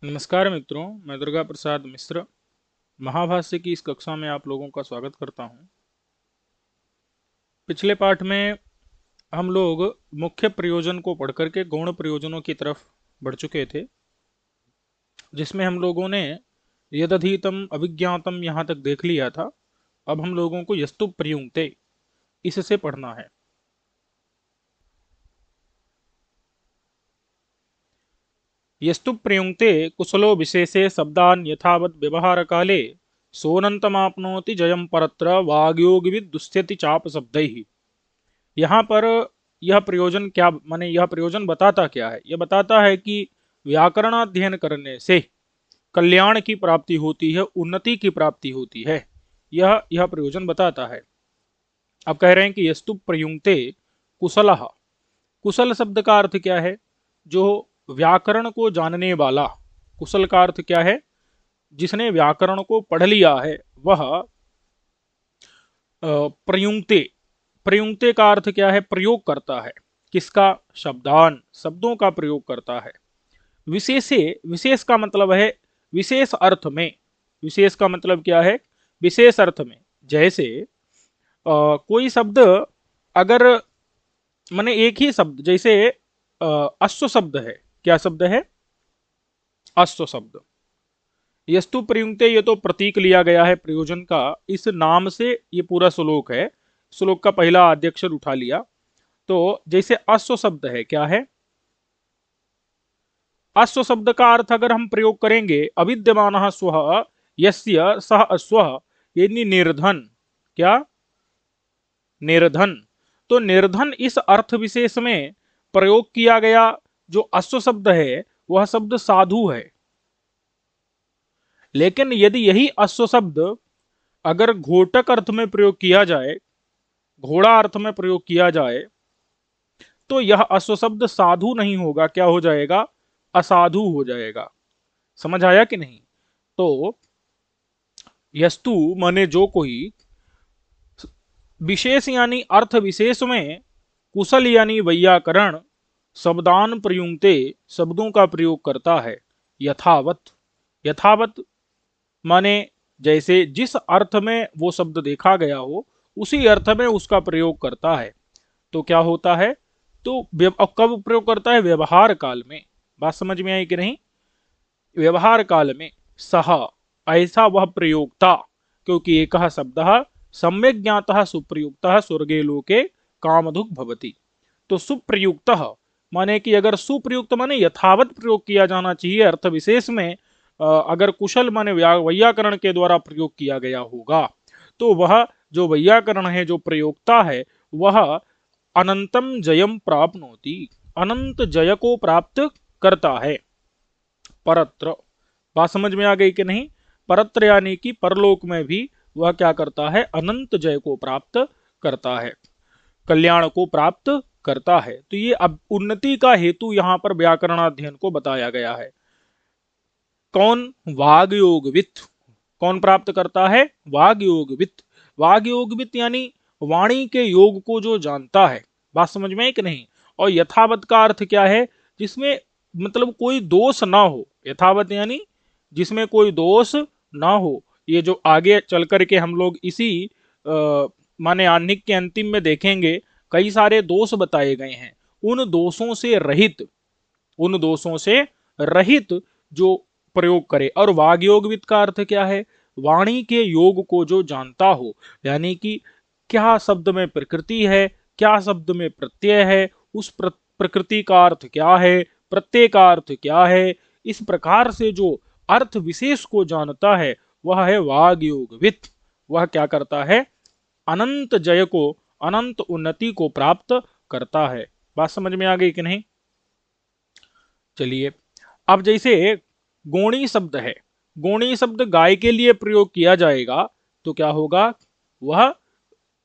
नमस्कार मित्रों, मैं दुर्गा प्रसाद मिश्र महाभाष्य की इस कक्षा में आप लोगों का स्वागत करता हूं। पिछले पाठ में हम लोग मुख्य प्रयोजन को पढ़कर के गौण प्रयोजनों की तरफ बढ़ चुके थे, जिसमें हम लोगों ने यदधीतम अभिज्ञातम यहां तक देख लिया था। अब हम लोगों को यस्तु प्रयुंक्ते इससे पढ़ना है। यस्तु प्रयुंक्ते कुशलो विशेषे शब्दान यथावत व्यवहार काले सोनंतमाप्नोति जयम परत्र वाग्योगिविद दुष्यति चाप शब्दैहि। यहाँ पर यह प्रयोजन क्या माने, यह प्रयोजन बताता क्या है? यह बताता है कि व्याकरण अध्ययन करने से कल्याण की प्राप्ति होती है, उन्नति की प्राप्ति होती है। यह प्रयोजन बताता है। अब कह रहे हैं कि यस्तु प्रयुंक्ते कुशलः। कुशल शब्द का अर्थ क्या है? जो व्याकरण को जानने वाला। कुशल का अर्थ क्या है? जिसने व्याकरण को पढ़ लिया है वह प्रयुंक्ते। प्रयुंक्ते का अर्थ क्या है? प्रयोग करता है। किसका? शब्दान, शब्दों का प्रयोग करता है। विशेषे, विशेष का मतलब है विशेष अर्थ में। विशेष का मतलब क्या है? विशेष अर्थ में। जैसे कोई शब्द अगर माने एक ही शब्द, जैसे अश्व शब्द है। क्या शब्द है? अश्व शब्द। यस्तु प्रयुंक्ते, ये तो प्रतीक लिया गया है प्रयोजन का। इस नाम से ये पूरा श्लोक है। श्लोक का पहला आद्यक्षर उठा लिया। तो जैसे अश्व शब्द है, क्या है? अश्व शब्द का अर्थ अगर हम प्रयोग करेंगे, अविद्यमानः स्वः यस्य सः अश्वः, यानी निर्धन। क्या? निर्धन। तो निर्धन इस अर्थ विशेष में प्रयोग किया गया जो अश्व शब्द है वह शब्द साधु है। लेकिन यदि यही अश्व शब्द अगर घोटक अर्थ में प्रयोग किया जाए, घोड़ा अर्थ में प्रयोग किया जाए, तो यह अश्व शब्द साधु नहीं होगा। क्या हो जाएगा? असाधु हो जाएगा। समझ आया कि नहीं? तो यस्तु माने जो कोई विशेष यानी अर्थ विशेष में कुशल यानी वैयाकरण शब्दान प्रयुंक्ते, शब्दों का प्रयोग करता है। यथावत, यथावत माने जैसे जिस अर्थ में वो शब्द देखा गया हो उसी अर्थ में उसका प्रयोग करता है। तो क्या होता है? तो कब प्रयोग करता है? व्यवहार काल में। बात समझ में आई कि नहीं? व्यवहार काल में सह, ऐसा वह प्रयोक्ता, क्योंकि एक शब्द सम्यक ज्ञातः सुप्रयुक्तः स्वर्गे लोके कामधुक भवति। तो सुप्रयुक्त माने कि अगर सुप्रयुक्त माने यथावत प्रयोग किया जाना चाहिए अर्थ विशेष में। अगर कुशल माने वैयाकरण के द्वारा प्रयोग किया गया होगा तो वह जो वैयाकरण है, जो प्रयोक्ता है, वह अनंतम जयम प्राप्नोति, अनंत जय को प्राप्त करता है। परत्र, बात समझ में आ गई कि नहीं? परत्र यानी कि परलोक में भी वह क्या करता है? अनंत जय को प्राप्त करता है, कल्याण को प्राप्त करता है। तो ये अब उन्नति का हेतु यहां पर व्याकरणाध्ययन को बताया गया है। कौन? वागयोगवित। कौन प्राप्त करता है? वागयोगवित। वागयोगवित यानी वाणी के योग को जो जानता है। बात समझ में है कि नहीं? और यथावत का अर्थ क्या है? जिसमें मतलब कोई दोष ना हो। यथावत यानी जिसमें कोई दोष ना हो। ये जो आगे चल करके हम लोग इसी माने आह्निक के अंतिम में देखेंगे, कई सारे दोष बताए गए हैं। उन दोषों से रहित, उन दोषों से रहित जो प्रयोग करे। और वाग्योगविद का अर्थ क्या है? वाणी के योग को जो जानता हो, यानी कि क्या शब्द में प्रकृति है, क्या शब्द में प्रत्यय है, उस प्रकृति का अर्थ क्या है, प्रत्यय का अर्थ क्या है, इस प्रकार से जो अर्थ विशेष को जानता है वह है वाग्योगविद। वह क्या करता है? अनंत जय को, अनंत उन्नति को प्राप्त करता है। बात समझ में आ गई कि नहीं? चलिए, अब जैसे गोणी शब्द है, गोणी शब्द गाय के लिए प्रयोग किया जाएगा तो क्या होगा? वह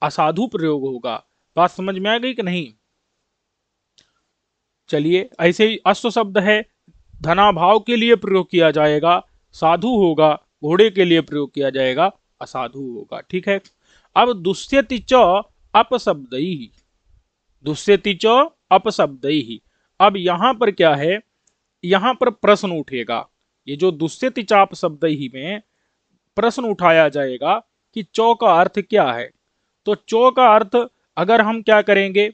असाधु प्रयोग होगा। बात समझ में आ गई कि नहीं? चलिए, ऐसे ही अश्व शब्द है, धनाभाव के लिए प्रयोग किया जाएगा, साधु होगा। घोड़े के लिए प्रयोग किया जाएगा, असाधु होगा। ठीक है। अब दुष्यति च अपशब्दैहि, दुष्यति च अपशब्दैहि। अब यहां पर क्या है? यहां पर प्रश्न उठेगा। ये जो दुष्यति चाप शब्द ही में प्रश्न उठाया जाएगा कि चौ का अर्थ क्या है। तो चौ का अर्थ अगर हम क्या करेंगे,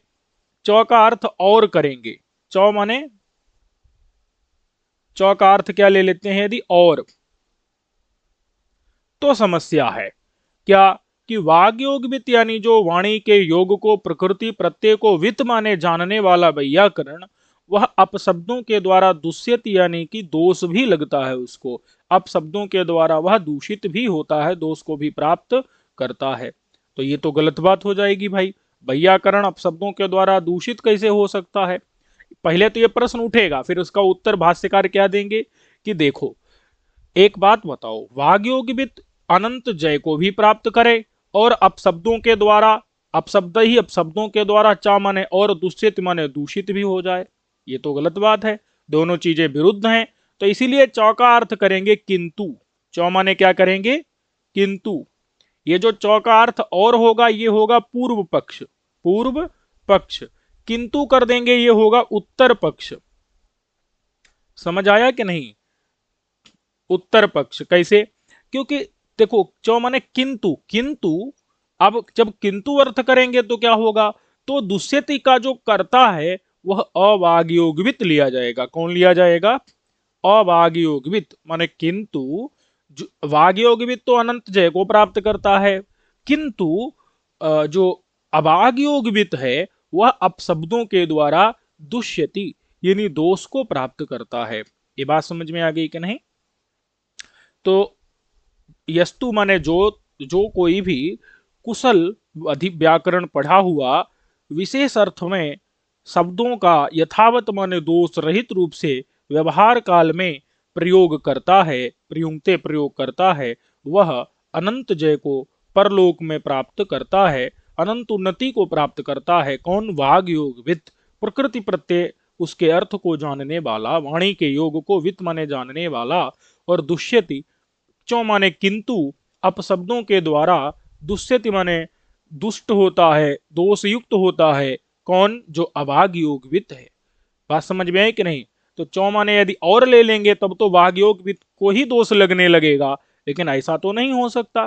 चौ का अर्थ और करेंगे। चौ माने चौ का अर्थ क्या ले लेते हैं यदि और, तो समस्या है क्या कि वाग योग वित्त यानी जो वाणी के योग को प्रकृति प्रत्यय को वित्त माने जानने वाला वैयाकरण, वह अपशब्दों के द्वारा दूषित यानी कि दोष भी लगता है उसको, अपशब्दों के द्वारा वह दूषित भी होता है, दोष को भी प्राप्त करता है। तो ये तो गलत बात हो जाएगी भाई, वैयाकरण अपशब्दों के द्वारा दूषित कैसे हो सकता है। पहले तो ये प्रश्न उठेगा, फिर उसका उत्तर भाष्यकार क्या देंगे कि देखो एक बात बताओ, वाग्योगवित अनंत जय को भी प्राप्त करे और अपशब्दों के द्वारा, अपशब्द ही अपशब्दों के द्वारा चा माने और दूषित माने दूषित भी हो जाए, ये तो गलत बात है, दोनों चीजें विरुद्ध हैं। तो इसीलिए चौ का अर्थ करेंगे किंतु, चौ माने क्या करेंगे किंतु, ये जो चौ का अर्थ और होगा ये होगा पूर्व पक्ष, पूर्व पक्ष, किंतु कर देंगे ये होगा उत्तर पक्ष। समझ आया कि नहीं, उत्तर पक्ष कैसे, क्योंकि देखो चौ माने किंतु, किंतु अब जब किंतु अर्थ करेंगे तो क्या होगा, तो दुष्यति का जो कर्ता है वह अवागयोगवित लिया जाएगा। कौन लिया जाएगा, अवागयोगवित, माने किंतु वागयोगवित तो अनंत जय को प्राप्त करता है, किंतु जो अवागयोगवित है वह अपशब्दों के द्वारा दुष्यति यानी दोष को प्राप्त करता है। ये बात समझ में आ गई कि नहीं। तो यस्तु माने जो, जो कोई भी कुशल अधिक व्याकरण पढ़ा हुआ विशेष अर्थ में शब्दों का यथावत माने दोष रहित रूप से व्यवहार काल में प्रयोग करता है, प्रयुक्ते प्रयोग करता है, वह अनंत जय को परलोक में प्राप्त करता है, अनंत उन्नति को प्राप्त करता है। कौन, वाग योग वित्त, प्रकृति प्रत्यय उसके अर्थ को जानने वाला, वाणी के योग को वित्त माने जानने वाला, और दुष्यति चौ माने किंतु अपशब्दों के द्वारा दुष्यति माने दुष्ट होता है, दोष युक्त होता है। कौन, जो अभाग योगवित है। बात समझ में आई कि नहीं। तो चौ माने यदि और ले लेंगे तब तो भाग योगवित को ही दोष लगने लगेगा, लेकिन ऐसा तो नहीं हो सकता।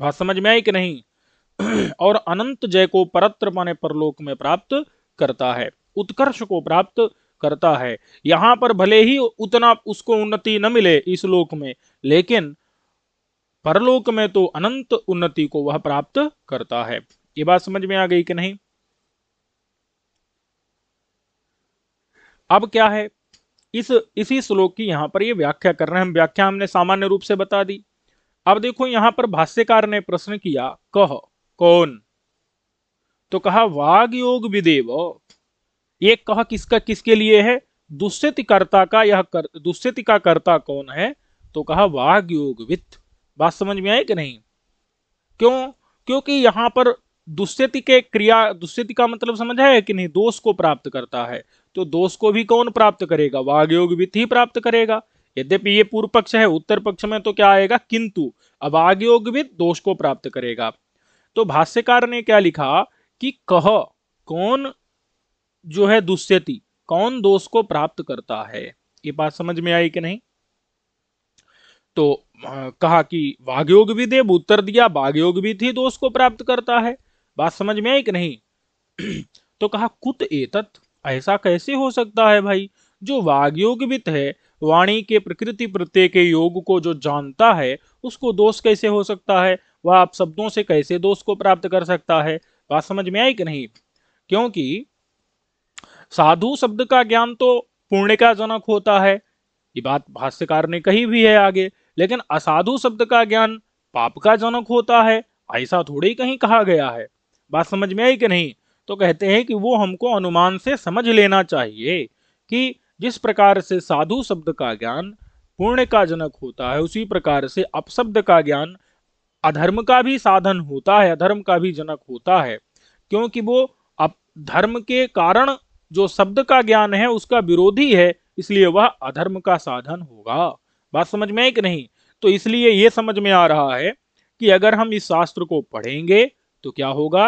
बात समझ में आई कि नहीं। और अनंत जय को परत्र माने परलोक में प्राप्त करता है, उत्कर्ष को प्राप्त करता है। यहां पर भले ही उतना उसको उन्नति न मिले इस लोक में, लेकिन परलोक में तो अनंत उन्नति को वह प्राप्त करता है। ये बात समझ में आ गई कि नहीं। अब क्या है, इसी श्लोक की यहां पर ये व्याख्या कर रहे हैं हम। व्याख्या हमने सामान्य रूप से बता दी। अब देखो यहां पर भाष्यकार ने प्रश्न किया, कह कौन, तो कहा वाग योग विदेव। ये कह किसका, किसके लिए है, दुष्यति कर्ता का, यह दुष्यति का कर्ता कौन है, तो कहा वाग योग वित्त। बात समझ में आई कि नहीं। क्यों, क्योंकि यहां पर दुष्यति के क्रिया, दुष्यति का मतलब समझ है कि नहीं, दोष को प्राप्त करता है। तो दोष को भी कौन प्राप्त करेगा, वाग योग वित्त ही प्राप्त करेगा। यद्यपि ये पूर्व पक्ष है, उत्तर पक्ष में तो क्या आएगा, किंतु। अब वाग योग वित्त दोष को प्राप्त करेगा। तो भाष्यकार ने क्या लिखा कि कह कौन जो है दुष्यति, कौन दोष को प्राप्त करता है। ये बात समझ में आई कि नहीं। तो कहा कि वाग्योग भी दे, उत्तर दिया वाग्योग भी थी दोष को प्राप्त करता है। बात समझ में आई कि नहीं। तो कहा कुत एतत्, ऐसा कैसे हो सकता है भाई, जो वाग्योगवित है, वाणी के प्रकृति प्रत्यय के योग को जो जानता है, उसको दोष कैसे हो सकता है, वह आप शब्दों से कैसे दोष को प्राप्त कर सकता है। बात समझ में आई कि नहीं। क्योंकि साधु शब्द का ज्ञान तो पुण्य का जनक होता है, ये बात भाष्यकार ने कही भी है आगे, लेकिन असाधु शब्द का ज्ञान पाप का जनक होता है, ऐसा थोड़ी ही कहीं कहा गया है। बात समझ में आई कि नहीं। तो कहते हैं कि वो हमको अनुमान से समझ लेना चाहिए कि जिस प्रकार से साधु शब्द का ज्ञान पुण्य का जनक होता है, उसी प्रकार से अपशब्द का ज्ञान अधर्म का भी साधन होता है, अधर्म का भी जनक होता है। क्योंकि वो अब धर्म के कारण जो शब्द का ज्ञान है उसका विरोधी है, इसलिए वह अधर्म का साधन होगा। बात समझ में है कि नहीं। तो इसलिए यह समझ में आ रहा है कि अगर हम इस शास्त्र को पढ़ेंगे तो क्या होगा,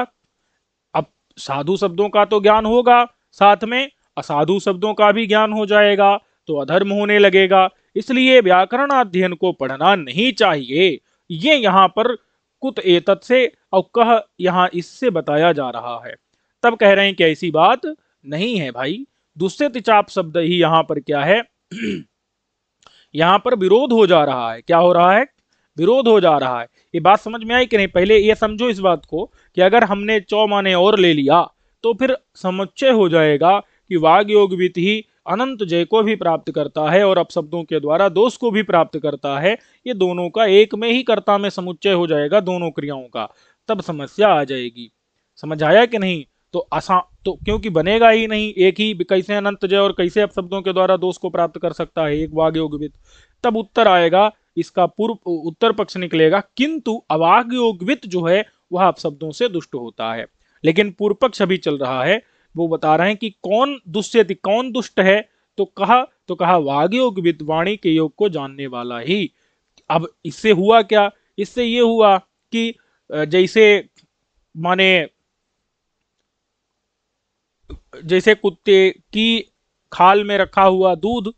अब साधु शब्दों का तो ज्ञान होगा, साथ में असाधु शब्दों का भी ज्ञान हो जाएगा, तो अधर्म होने लगेगा। इसलिए व्याकरण अध्ययन को पढ़ना नहीं चाहिए। ये यहाँ पर कुत एतत् से और कह यहाँ इससे बताया जा रहा है। तब कह रहे हैं कि ऐसी बात नहीं है भाई, दुष्यति चाप शब्द ही यहाँ पर क्या है यहाँ पर विरोध हो जा रहा है। क्या हो रहा है? विरोध हो जा रहा है। ये बात समझ में आई कि नहीं? पहले ये समझो इस बात को कि अगर हमने चौ माने और ले लिया तो फिर समुच्चय हो जाएगा कि वाग योग वित्त ही अनंत जय को भी प्राप्त करता है और अपशब्दों के द्वारा दोष को भी प्राप्त करता है। ये दोनों का एक में ही कर्ता में समुच्चय हो जाएगा, दोनों क्रियाओं का। तब समस्या आ जाएगी। समझ आया कि नहीं? तो आसान तो क्योंकि बनेगा ही नहीं, एक ही कैसे अनंत जय और कैसे अपशब्दों के द्वारा दोष को प्राप्त कर सकता है एक वाग योग वित्त। तब उत्तर आएगा, इसका पूर्व उत्तर पक्ष निकलेगा किंतु अवाग योगवित जो है वह अपशब्दों से दुष्ट होता है। लेकिन पूर्व पक्ष अभी चल रहा है, वो बता रहे हैं कि कौन दुष्यति, कौन दुष्ट है? तो कहा वाग योगवित, वाणी के योग को जानने वाला ही। अब इससे हुआ क्या? इससे ये हुआ कि जैसे माने जैसे कुत्ते की खाल में रखा हुआ दूध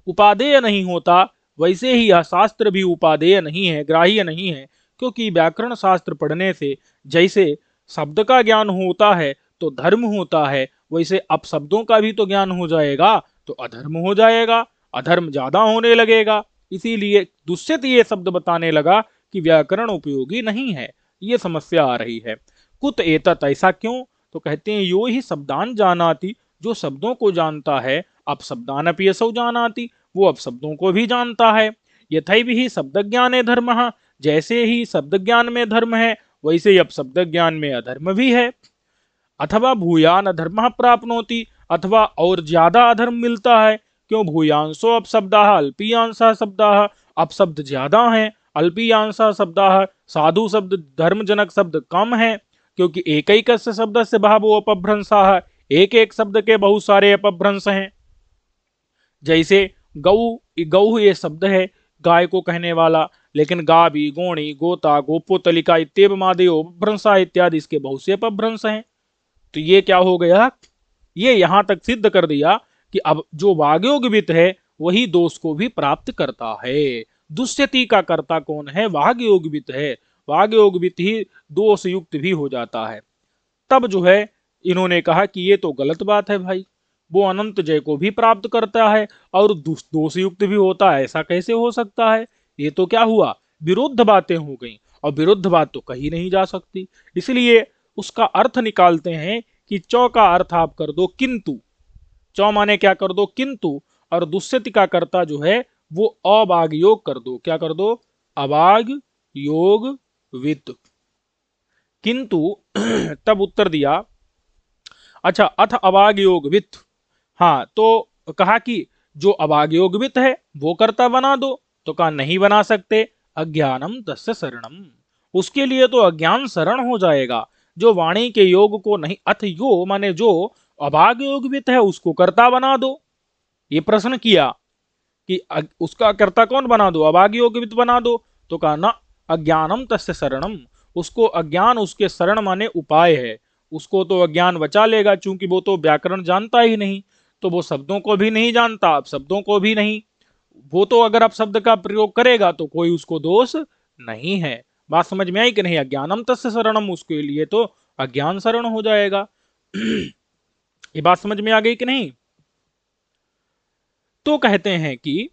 उपादेय नहीं होता, वैसे ही यह शास्त्र भी उपादेय नहीं है, ग्राह्य नहीं है। क्योंकि व्याकरण शास्त्र पढ़ने से जैसे शब्द का ज्ञान होता है तो धर्म होता है, वैसे अपशब्दों का भी तो ज्ञान हो जाएगा तो अधर्म हो जाएगा, अधर्म ज्यादा होने लगेगा। इसीलिए दुष्यत ये शब्द बताने लगा कि व्याकरण उपयोगी नहीं है। ये समस्या आ रही है। कुत एतत्, ऐसा क्यों? तो कहते हैं यो ही शब्दान जानाति, जो शब्दों को जानता है, अपशब्दान अपि असौ जानाति, वो अपशब्दों को भी जानता है। यथैव ही शब्द ज्ञाने धर्मः, जैसे ही शब्द ज्ञान में धर्म है वैसे ही अपशब्द ज्ञान में अधर्म भी है। अथवा भूयान अधर्म प्राप्नोति, अथवा और ज्यादा अधर्म मिलता है। क्यों? भूयांशो अपशब्दाः अल्पीयांशः शब्दाः, अपशब्द ज्यादा हैं, अल्पीयांशः शब्दाः, साधु शब्द धर्मजनक शब्द कम है। क्योंकि एक एक शब्द से बहवो अपभ्रंशाः, एक एक शब्द के बहुत सारे अपभ्रंश हैं। जैसे गौ, गौ ये शब्द है गाय को कहने वाला, लेकिन गाबी, गोणी, गोता, गोपोतलिका इत्येव मादेयो अपभ्रंशा इत्यादि इसके बहुत से अपभ्रंश हैं। तो ये क्या हो गया? ये यहां तक सिद्ध कर दिया कि अब जो वाग्योगवित है वही दोष को भी प्राप्त करता है। दुष्यति का कर्ता कौन है? वाग्योगवित है। वाग्योगवित ही दोष युक्त भी हो जाता है। तब जो है इन्होंने कहा कि ये तो गलत बात है भाई, वो अनंत जय को भी प्राप्त करता है और दोष युक्त भी होता है, ऐसा कैसे हो सकता है? ये तो क्या हुआ? विरुद्ध बातें हो गई, और विरुद्ध बात तो कही नहीं जा सकती। इसलिए उसका अर्थ निकालते हैं कि चौ का अर्थ आप कर दो किंतु, चौ माने क्या कर दो? किंतु, और दुष्यति का कर्ता जो है वो अवाग योग कर दो। क्या कर दो? अवाग योग वित्त। किंतु तब उत्तर दिया, अच्छा अथ अवाग योग वित्त, हाँ तो कहा कि जो अवाग योगवित है वो कर्ता बना दो। तो कहा नहीं बना सकते, अज्ञानम तस्य शरणम, उसके लिए तो अज्ञान शरण हो जाएगा। जो वाणी के योग को नहीं, अथ यो माने जो अभाग योगवित है उसको कर्ता बना दो। ये प्रश्न किया कि उसका कर्ता कौन बना दो? अभाग योगवित बना दो। तो कहा ना, अज्ञानम तस्य शरणम, उसको अज्ञान उसके शरण माने उपाय है, उसको तो अज्ञान बचा लेगा, चूंकि वो तो व्याकरण जानता ही नहीं, तो वो शब्दों को भी नहीं जानता, अब शब्दों को भी नहीं, वो तो अगर आप शब्द का प्रयोग करेगा तो कोई उसको दोष नहीं है। बात समझ में आई कि नहीं? अज्ञानम तस्य शरणम, उसके लिए तो अज्ञान शरण हो जाएगा। ये बात समझ में आ गई कि नहीं? तो कहते हैं कि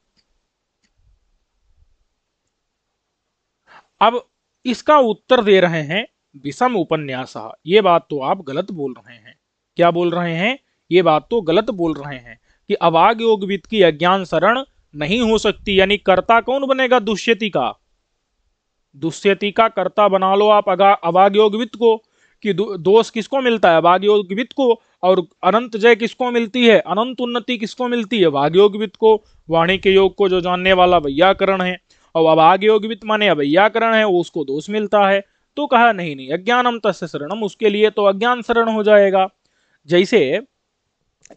अब इसका उत्तर दे रहे हैं विषम उपन्यास। ये बात तो आप गलत बोल रहे हैं। क्या बोल रहे हैं? ये बात तो गलत बोल रहे हैं कि अवाग योगवित की अज्ञान शरण नहीं हो सकती। यानी कर्ता कौन बनेगा? दुष्यति का। दुष्यति का कर्ता बना लो आप अवाग योगवित को, कि दोष किसको मिलता है? अवाग योगवित को। और अनंत जय किसको मिलती है? अनंत उन्नति किसको मिलती है? वाग योगवित को। वाणी के योग को जो जानने वाला वैयाकरण है, और अभाग योगवित माने अवैयाकरण है, वो उसको दोष मिलता है। तो कहा नहीं नहीं, अज्ञानम तस्य शरणम, उसके लिए तो अज्ञान शरण हो जाएगा। जैसे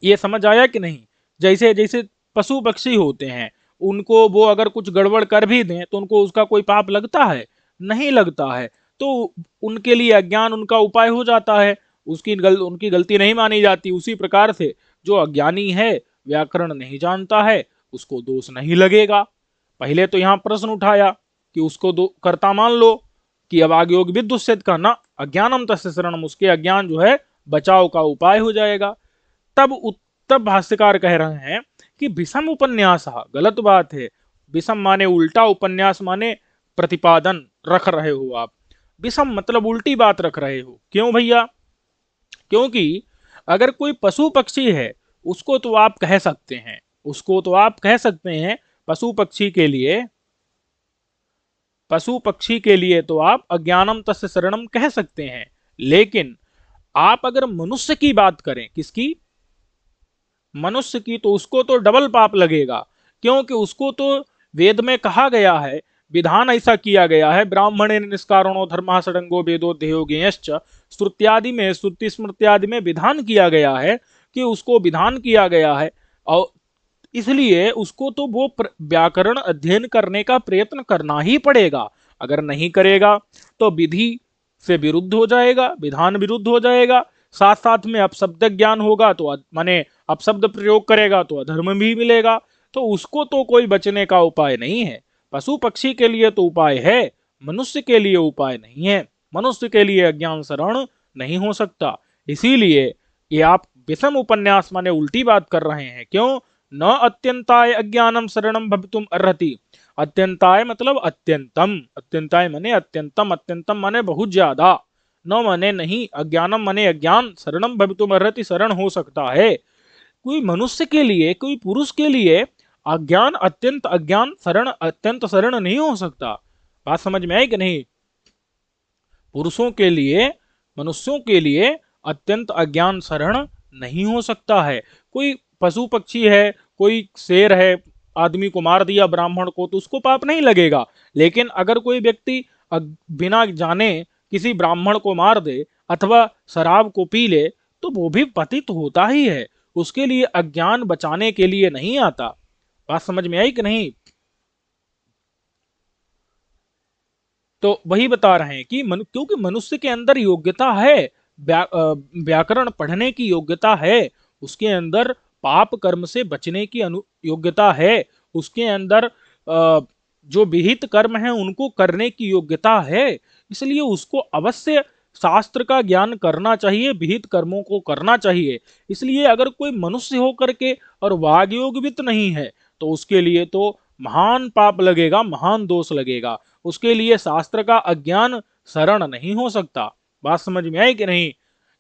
ये समझ आया कि नहीं? जैसे जैसे पशु पक्षी होते हैं, उनको वो अगर कुछ गड़बड़ कर भी दें तो उनको उसका कोई पाप लगता है? नहीं लगता है। तो उनके लिए अज्ञान उनका उपाय हो जाता है, उनकी गलती नहीं मानी जाती। उसी प्रकार से जो अज्ञानी है, व्याकरण नहीं जानता है, उसको दोष नहीं लगेगा। पहले तो यहां प्रश्न उठाया कि उसको कर्ता मान लो कि अभाग योग विद्युत का ना अज्ञानम तस्य शरणम, उसके अज्ञान जो है बचाव का उपाय हो जाएगा। तब भाष्यकार कह रहे हैं कि विषम उपन्यास, गलत बात है। विषम माने उल्टा, उपन्यास माने प्रतिपादन रख रहे हो आप। विषम मतलब उल्टी बात रख रहे हो। क्यों भैया? क्योंकि अगर कोई पशु पक्षी है उसको तो आप कह सकते हैं, उसको तो आप कह सकते हैं पशु पक्षी के लिए, पशु पक्षी के लिए तो आप अज्ञानम तस्य शरणम कह सकते हैं। लेकिन आप अगर मनुष्य की बात करें, किसकी? मनुष्य की, तो उसको तो डबल पाप लगेगा। क्योंकि उसको तो वेद में कहा गया है, विधान ऐसा किया गया है, ब्राह्मणे निष्कारणो धर्मः षडंगो वेदो ध्येयो ज्ञेयश्च, श्रुत्यादि में, श्रुति स्मृत्यादि में विधान किया गया है कि उसको विधान किया गया है, और इसलिए उसको तो वो व्याकरण अध्ययन करने का प्रयत्न करना ही पड़ेगा। अगर नहीं करेगा तो विधि से विरुद्ध हो जाएगा, विधान विरुद्ध हो जाएगा। साथ साथ में अपशब्द ज्ञान होगा तो माने अपशब्द प्रयोग करेगा तो अधर्म भी मिलेगा। तो उसको तो कोई बचने का उपाय नहीं है। पशु पक्षी के लिए तो उपाय है, मनुष्य के लिए उपाय नहीं है। मनुष्य के लिए अज्ञान शरण नहीं हो सकता। इसीलिए ये आप विषम उपन्यास माने उल्टी बात कर रहे हैं। क्यों? न अत्यंताय अज्ञानम शरणम भवितुम अर्हति। अत्यंताय मतलब अत्यंतम, अत्यंताय माने अत्यंतम, अत्यंतम माने बहुत ज्यादा, न माने नहीं, अज्ञानम माने अज्ञान, शरणम भवितुम अर्हति शरण हो सकता है। कोई मनुष्य के लिए, कोई पुरुष के लिए अज्ञान अत्यंत अज्ञान शरण अत्यंत शरण नहीं हो सकता। बात समझ में आई कि नहीं? पुरुषों के लिए, मनुष्यों के लिए अत्यंत अज्ञान शरण नहीं हो सकता है। कोई पशु पक्षी है, कोई शेर है, आदमी को मार दिया ब्राह्मण को, तो उसको पाप नहीं लगेगा। लेकिन अगर कोई व्यक्ति बिना जाने किसी ब्राह्मण को मार दे अथवा शराब को पी ले तो वो भी पतित होता ही है। उसके लिए अज्ञान बचाने के लिए नहीं आता। बात समझ में आई कि नहीं? तो वही बता रहे हैं कि क्योंकि मनुष्य के अंदर योग्यता है, व्याकरण पढ़ने की योग्यता है, उसके अंदर पाप कर्म से बचने की योग्यता है, उसके अंदर जो विहित कर्म है उनको करने की योग्यता है। इसलिए उसको अवश्य शास्त्र का ज्ञान करना चाहिए, विहित कर्मों को करना चाहिए। इसलिए अगर कोई मनुष्य होकर के और वागयोगवित नहीं है तो उसके लिए तो महान पाप लगेगा, महान दोष लगेगा। उसके लिए शास्त्र का अज्ञान शरण नहीं हो सकता। बात समझ में आई कि नहीं?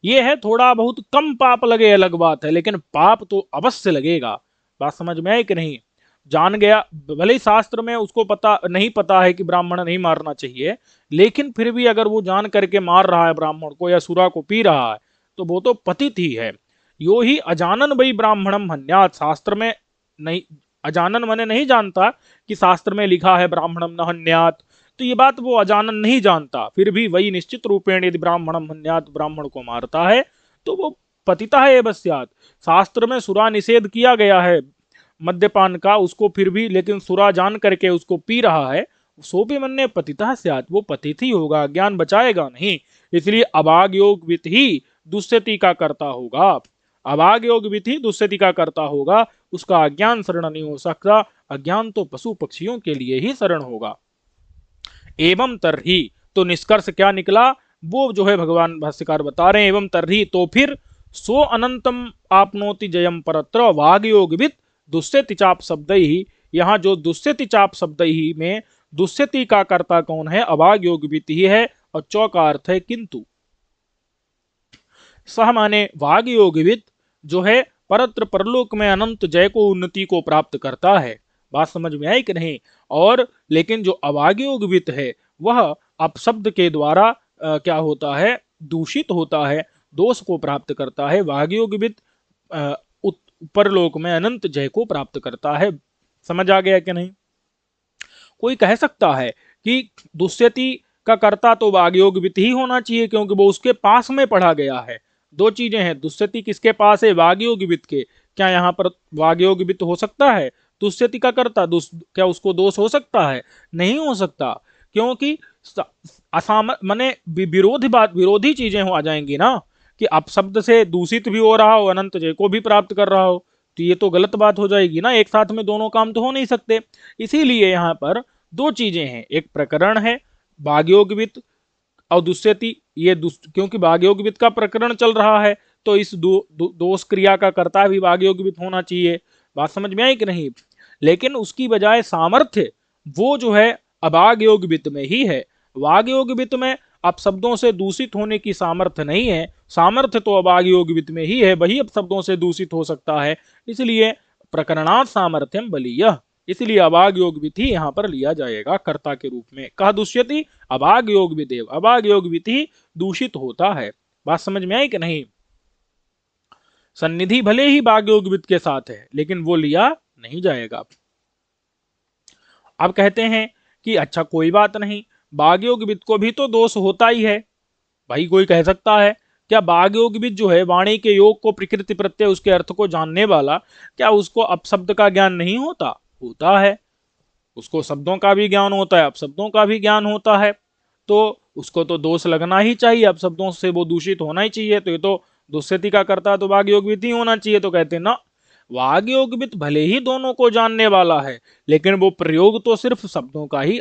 ये है थोड़ा बहुत कम पाप लगे अलग बात है, लेकिन पाप तो अवश्य लगेगा। बात समझ में आई कि नहीं? जान गया, भले ही शास्त्र में उसको पता नहीं, पता है कि ब्राह्मण नहीं मारना चाहिए, लेकिन फिर भी अगर वो जान करके मार रहा है ब्राह्मण को या सुरा को पी रहा है तो वो तो पतित ही है। यो ही अजानन वही ब्राह्मणम हन्यात, शास्त्र में नहीं, अजानन माने नहीं जानता कि शास्त्र में लिखा है ब्राह्मणम न हन्यात, तो ये बात वो अजानन नहीं जानता, फिर भी वही निश्चित रूपेण यदि ब्राह्मणम हन्यात, ब्राह्मण को मारता है तो वो पतिता है बस्यात। शास्त्र में सुरा निषेध किया गया है मद्यपान का, उसको फिर भी लेकिन सुरा जान करके उसको पी रहा है, सो भी मन ने पतिता स्यात्, वो पतित ही होगा, ज्ञान बचाएगा नहीं। इसलिए अभाग योग वित ही दुष्यति का करता होगा, अभाग योग वित ही दुष्यति का करता होगा, उसका अज्ञान शरण नहीं हो सकता। अज्ञान तो पशु पक्षियों के लिए ही शरण होगा। एवं तरही, तो निष्कर्ष क्या निकला वो जो है भगवान भाष्यकार बता रहे हैं। एवं तरही, तो फिर सो अनंतम आपनोति जयम परत्र वागयोगविद दुष्यति चाप शब्द ही, यहाँ जो दुष्यति चाप शब्द ही में दुष्यति का कर्ता कौन है? अभाग योगविद ही है, और चौ का अर्थ है किंतु। सह माने वाग योगविद जो है परत्र परलोक में अनंत जय को, उन्नति को प्राप्त करता है। बात समझ में आई कि नहीं? और लेकिन जो अवाग्योगवित है वह अपशब्द के द्वारा क्या होता है? दूषित होता है, दोष को प्राप्त करता है। वाग्योगवित परलोक में अनंत जय को प्राप्त करता है। समझ आ गया कि नहीं? कोई कह सकता है कि दुष्यति का कर्ता तो वाग्योगवित ही होना चाहिए क्योंकि वो उसके पास में पढ़ा गया है। दो चीजें हैं, दुष्यति किसके पास है? वाग्योगवित के। क्या यहाँ पर वाग्योगवित हो सकता है? दुष्यति का कर्ता क्या उसको दोष हो सकता है? नहीं हो सकता, क्योंकि माने विरोधी बात, विरोधी चीजें हो आ जाएंगी ना, कि अपशब्द से दूषित भी हो रहा हो, अनंत जय को भी प्राप्त कर रहा हो, तो ये तो गलत बात हो जाएगी ना, एक साथ में दोनों काम तो हो नहीं सकते। इसीलिए यहाँ पर दो चीजें हैं, एक प्रकरण है वाग्योगवित और दूसरी ये क्योंकि वाग्योगवित का प्रकरण चल रहा है तो इस दोष क्रिया का कर्ता भी वाग्योगवित होना चाहिए। बात समझ में आई कि नहीं? लेकिन उसकी बजाय सामर्थ्य वो जो है अभाग्योगवित में ही है। वाग्योगवित में अपशब्दों से दूषित होने की सामर्थ्य नहीं है, सामर्थ्य तो अभाग्योगवित में ही है, वही अपशब्दों से दूषित हो सकता है। इसलिए प्रकरणात् सामर्थ्यम बलीयः, इसलिए अभाग योग विधि यहां पर लिया जाएगा कर्ता के रूप में। कहा दुष्यति अभाग योग विदेव, अभाग योग विधि दूषित होता है। बात समझ में आई कि नहीं? सन्निधि भले ही भाग योग विद के साथ है लेकिन वो लिया नहीं जाएगा। अब कहते हैं कि अच्छा कोई बात नहीं, भाग योग विद को भी तो दोष होता ही है। भाई कोई कह सकता है क्या भाग योग विद जो है वाणी के योग को प्रकृति प्रत्यय उसके अर्थ को जानने वाला, क्या उसको अपशब्द का ज्ञान नहीं होता? होता है, उसको शब्दों का भी ज्ञान होता है, अपशब्दों का भी ज्ञान होता है, तो उसको तो दोष लगना ही चाहिए, अपशब्दों से वो दूषित होना ही चाहिए। तो ये तो दुष्यति का करता तो वाग योगवित ही होना चाहिए। तो कहते हैं ना, वाग योगवित भले ही दोनों को जानने वाला है लेकिन वो प्रयोग तो सिर्फ शब्दों का ही,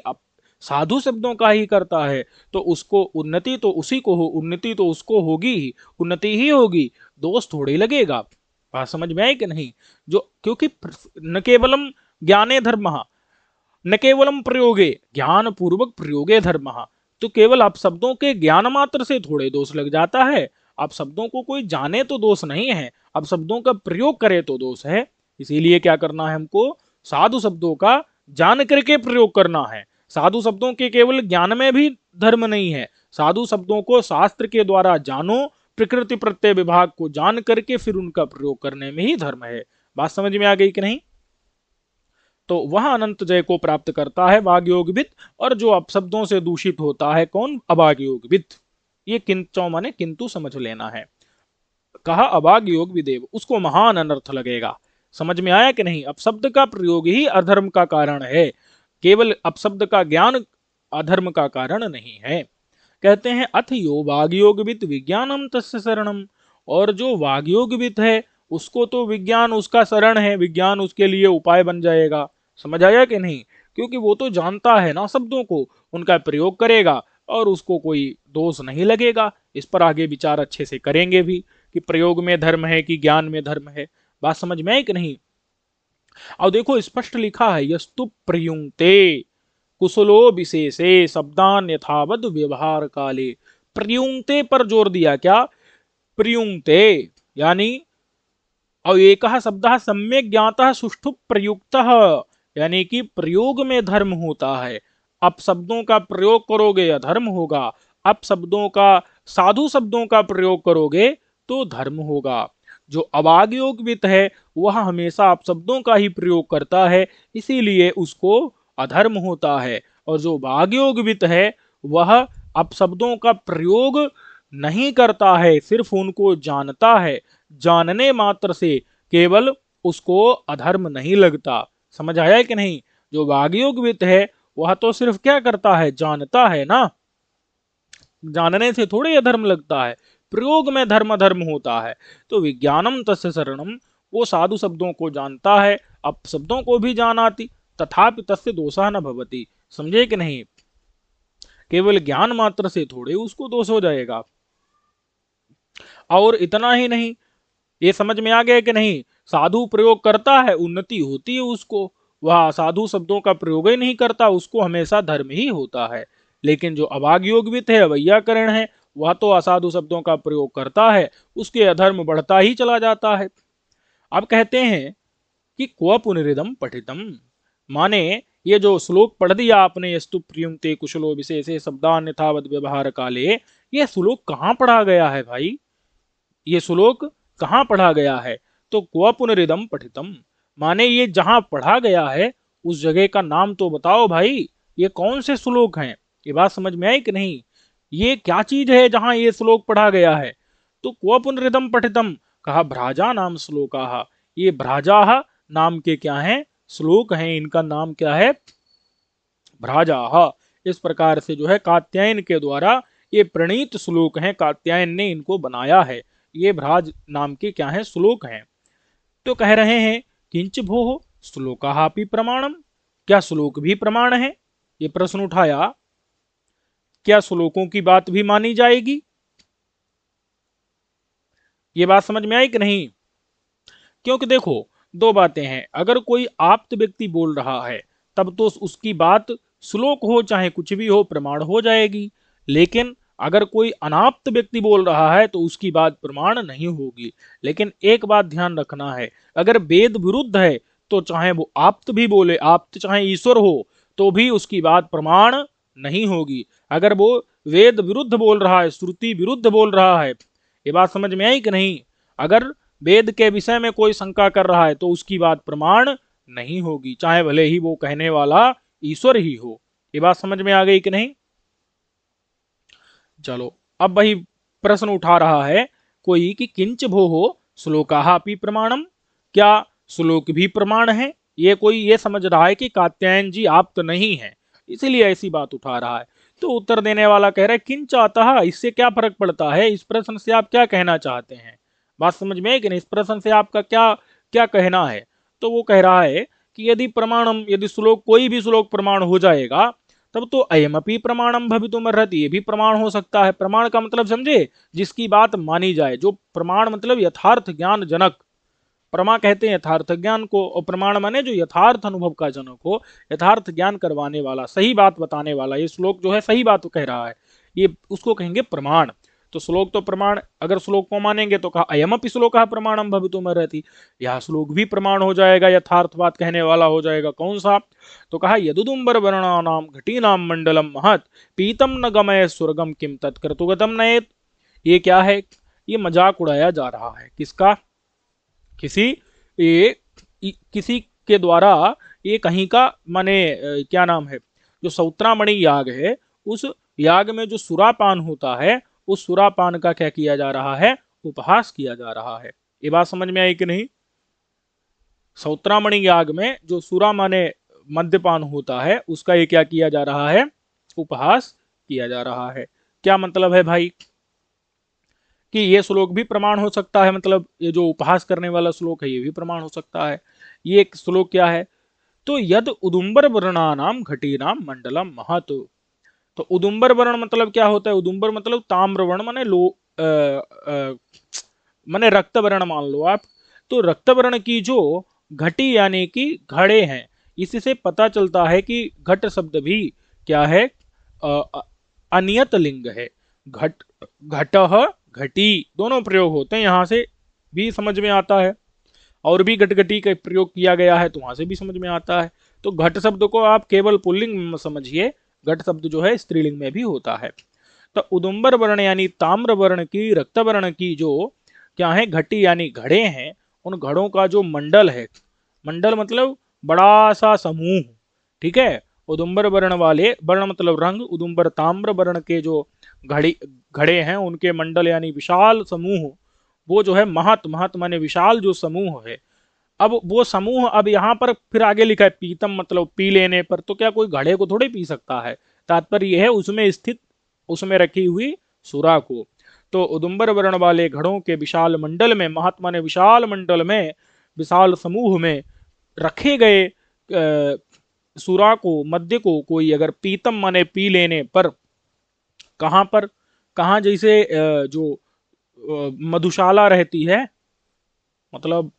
साधु शब्दों का ही करता है, तो उसको उन्नति तो उसी को हो, उन्नति तो उसको होगी ही, उन्नति ही होगी, दोष थोड़े लगेगा। बात समझ में आई कि नहीं? जो क्योंकि न केवलम ज्ञाने धर्म न केवलम प्रयोगे, ज्ञान पूर्वक प्रयोगे धर्म, तो केवल आप शब्दों के ज्ञान मात्र से थोड़े दोष लग जाता है। आप शब्दों को कोई जाने तो दोष नहीं है, अब शब्दों का प्रयोग करे तो दोष है। इसीलिए क्या करना है हमको? साधु शब्दों का जान करके प्रयोग करना है। साधु शब्दों के केवल ज्ञान में भी धर्म नहीं है, साधु शब्दों को शास्त्र के द्वारा जानो, प्रकृति प्रत्यय विभाग को जान करके फिर उनका प्रयोग करने में ही धर्म है। बात समझ में आ गई कि नहीं? तो वह अनंत जय को प्राप्त करता है वाग्योगवित, और जो अपशब्दों से दूषित होता है कौन? अभाग्योगवित। ये किंचौ माने किंतु समझ लेना है। कहा अभाग योग विदेव, उसको महान अनर्थ लगेगा। समझ में आया कि नहीं? अपशब्द का प्रयोग ही अधर्म का कारण है, केवल अपशब्द का ज्ञान अधर्म का कारण नहीं है। कहते हैं अथ यो वाग्योगवित विज्ञानम तस्य शरणम, और जो वाग्योगवित है उसको तो विज्ञान उसका शरण है, विज्ञान उसके लिए उपाय बन जाएगा। समझ आया कि नहीं? क्योंकि वो तो जानता है ना शब्दों को, उनका प्रयोग करेगा और उसको कोई दोष नहीं लगेगा। इस पर आगे विचार अच्छे से करेंगे भी कि प्रयोग में धर्म है कि ज्ञान में धर्म है। बात समझ में आई कि नहीं? और देखो स्पष्ट लिखा है यस्तु प्रयुंक्ते कुशलो विशेषे शब्दान यथावद व्यवहार काले। प्रयुंक्ते पर जोर दिया। क्या? प्रयुंक्ते यानी और एक शब्द सम्यक ज्ञातः सुष्ठु प्रयुक्त, यानी कि प्रयोग में धर्म होता है। अब शब्दों का प्रयोग करोगे अधर्म होगा, अब शब्दों का साधु शब्दों का प्रयोग करोगे तो धर्म होगा। जो अवाग्योगवित है वह हमेशा अपशब्दों का ही प्रयोग करता है, इसीलिए उसको अधर्म होता है। और जो वाग्योगवित है वह अपशब्दों का प्रयोग नहीं करता है, सिर्फ उनको जानता है, जानने मात्र से केवल उसको अधर्म नहीं लगता। समझ आया कि नहीं? जो वाग्योगवित है वह तो सिर्फ क्या करता है? जानता है ना, जानने से थोड़े अधर्म लगता है, प्रयोग में धर्म अधर्म होता है। तो विज्ञानम तस्य शरणम, वो साधु शब्दों को जानता है, अब शब्दों को भी जानाति, तथापि तस्य दोषा न भवति। समझे कि नहीं? केवल ज्ञान मात्र से थोड़े उसको दोष हो जाएगा। और इतना ही नहीं, ये समझ में आ गया कि नहीं? साधु प्रयोग करता है उन्नति होती है उसको, वह साधु शब्दों का प्रयोग ही नहीं करता, उसको हमेशा धर्म ही होता है। लेकिन जो अभाग्योगवित है, वैयाकरण है, वह तो असाधु शब्दों का प्रयोग करता है, उसके अधर्म बढ़ता ही चला जाता है। अब कहते हैं कि क्व पुनरिदम पठितम, माने ये जो श्लोक पढ़ दिया आपने, यस्तु प्रियुंक्ते कुशलो विशेषे शब्दान यथावद व्यवहार काले, ये श्लोक कहाँ पढ़ा गया है भाई? ये श्लोक कहाँ पढ़ा गया है? तो क्व पुनरिदम पठितम, माने ये जहां पढ़ा गया है उस जगह का नाम तो बताओ भाई, ये कौन से श्लोक हैं? ये बात समझ में आई कि नहीं? ये क्या चीज है जहां ये श्लोक पढ़ा गया है? तो क्व पुनरिदम पठितम, कहा भ्राजा नाम श्लोका, ये भ्राजा नाम के क्या हैं? श्लोक हैं, इनका नाम क्या है? भ्राजा। इस प्रकार से जो है कात्यायन के द्वारा ये प्रणीत श्लोक हैं, कात्यायन ने इनको बनाया है। ये भ्राज नाम के क्या है? श्लोक हैं। तो कह रहे हैं किंच भोः श्लोकाहापि प्रमाणम, क्या श्लोक भी प्रमाण है? ये प्रश्न उठाया, क्या श्लोकों की बात भी मानी जाएगी? ये बात समझ में आई कि नहीं? क्योंकि देखो दो बातें हैं, अगर कोई आप्त व्यक्ति बोल रहा है तब तो उसकी बात श्लोक हो चाहे कुछ भी हो प्रमाण हो जाएगी, लेकिन अगर कोई अनाप्त व्यक्ति बोल रहा है तो उसकी बात प्रमाण नहीं होगी। लेकिन एक बात ध्यान रखना है, अगर वेद विरुद्ध है तो चाहे वो आप्त भी बोले, आप्त चाहे ईश्वर हो, तो भी उसकी बात प्रमाण नहीं होगी। अगर वो वेद विरुद्ध बोल रहा है, श्रुति विरुद्ध बोल रहा है, ये बात समझ में आई कि नहीं? अगर वेद के विषय में कोई शंका कर रहा है तो उसकी बात प्रमाण नहीं होगी, चाहे भले ही वो कहने वाला ईश्वर ही हो। ये बात समझ में आ गई कि नहीं? चलो अब वही प्रश्न उठा रहा है कोई कि किंच भोः श्लोकाहापि प्रमाणम, क्या श्लोक भी प्रमाण है? ये कोई ये समझ रहा है कि कात्यायन जी आप तो नहीं है, इसीलिए ऐसी बात उठा रहा है। तो उत्तर देने वाला कह रहा है किंच अतः, इससे क्या फर्क पड़ता है? इस प्रश्न से आप क्या कहना चाहते हैं? बात समझ में है कि नहीं? इस प्रश्न से आपका क्या क्या कहना है? तो वो कह रहा है कि यदि प्रमाणम, यदि श्लोक कोई भी श्लोक प्रमाण हो जाएगा तब तो अयमपि प्रमाणम भवितुमर्हति, ये भी प्रमाण हो सकता है। प्रमाण का मतलब समझे, जिसकी बात मानी जाए। जो प्रमाण मतलब यथार्थ ज्ञान जनक, प्रमा कहते हैं यथार्थ ज्ञान को, और प्रमाण माने जो यथार्थ अनुभव का जनक हो, यथार्थ ज्ञान करवाने वाला, सही बात बताने वाला। ये श्लोक जो है सही बात तो कह रहा है, ये उसको कहेंगे प्रमाण। तो श्लोक तो प्रमाण, अगर श्लोक को मानेंगे तो कहा अयमपि श्लोकः प्रमाणम भवितुमर्हति, यह श्लोक भी प्रमाण हो जाएगा, यथार्थ बात कहने वाला हो जाएगा। कौन सा? तो कहा यदुदुम्बर वर्णानाम घटीनाम मंडलम महत पीतम न गमय स्वर्गम किम तत्कृतुगतम नयेत। ये क्या है? ये मजाक उड़ाया जा रहा है। किसका? किसी किसी के द्वारा ये कहीं का, माने क्या नाम है, जो सौत्रामणि याग है, उस याग में जो सुरापान होता है, उस सुरापान का क्या किया जा रहा है? उपहास किया जा रहा है। ये बात समझ में आई कि नहीं? सौत्रामणि याग में जो सुरा माने मद्यपान होता है, उसका ये क्या किया जा रहा है? उपहास किया जा रहा है। क्या मतलब है भाई? कि ये श्लोक भी प्रमाण हो सकता है, मतलब ये जो उपहास करने वाला श्लोक है ये भी प्रमाण हो सकता है। ये एक श्लोक क्या है? तो यद उदुम्बर वर्णानाम घटीनाम मंडलम महत। तो उदुम्बर वर्ण मतलब क्या होता है? उदुम्बर मतलब ताम्र वर्ण, माने माने रक्त वर्ण मान लो आप। तो रक्त वर्ण की जो घटी यानी कि घड़े हैं, इससे पता चलता है कि घट शब्द भी क्या है? अनियत लिंग है। घट, घटः, घटी दोनों प्रयोग होते हैं, यहां से भी समझ में आता है, और भी घटघटी का प्रयोग किया गया है तो वहां से भी समझ में आता है। तो घट शब्द को आप केवल पुल्लिंग में समझिए, घट शब्द जो है स्त्रीलिंग में भी होता है। तो उदुम्बर वर्ण यानी ताम्र वर्ण की, रक्त वर्ण की जो क्या है? घटी यानी घड़े हैं, उन घड़ों का जो मंडल है, मंडल मतलब बड़ा सा समूह, ठीक है? उदुम्बर वर्ण वाले, वर्ण मतलब रंग, उदुम्बर ताम्र वर्ण के जो घड़ी घड़े हैं उनके मंडल यानी विशाल समूह, वो जो है महत, महत माने विशाल जो समूह है। अब वो समूह, अब यहाँ पर फिर आगे लिखा है पीतम मतलब पी लेने पर, तो क्या कोई घड़े को थोड़े पी सकता है? तात्पर्य यह है उसमें स्थित, उसमें रखी हुई सुरा को। तो उदुम्बर वर्ण वाले घड़ों के विशाल मंडल में, महात्मा ने विशाल मंडल में, विशाल समूह में रखे गए सुरा को, मद्य को कोई अगर पीतम माने पी लेने पर, कहां पर? कहां? जैसे जो मधुशाला रहती है, मतलब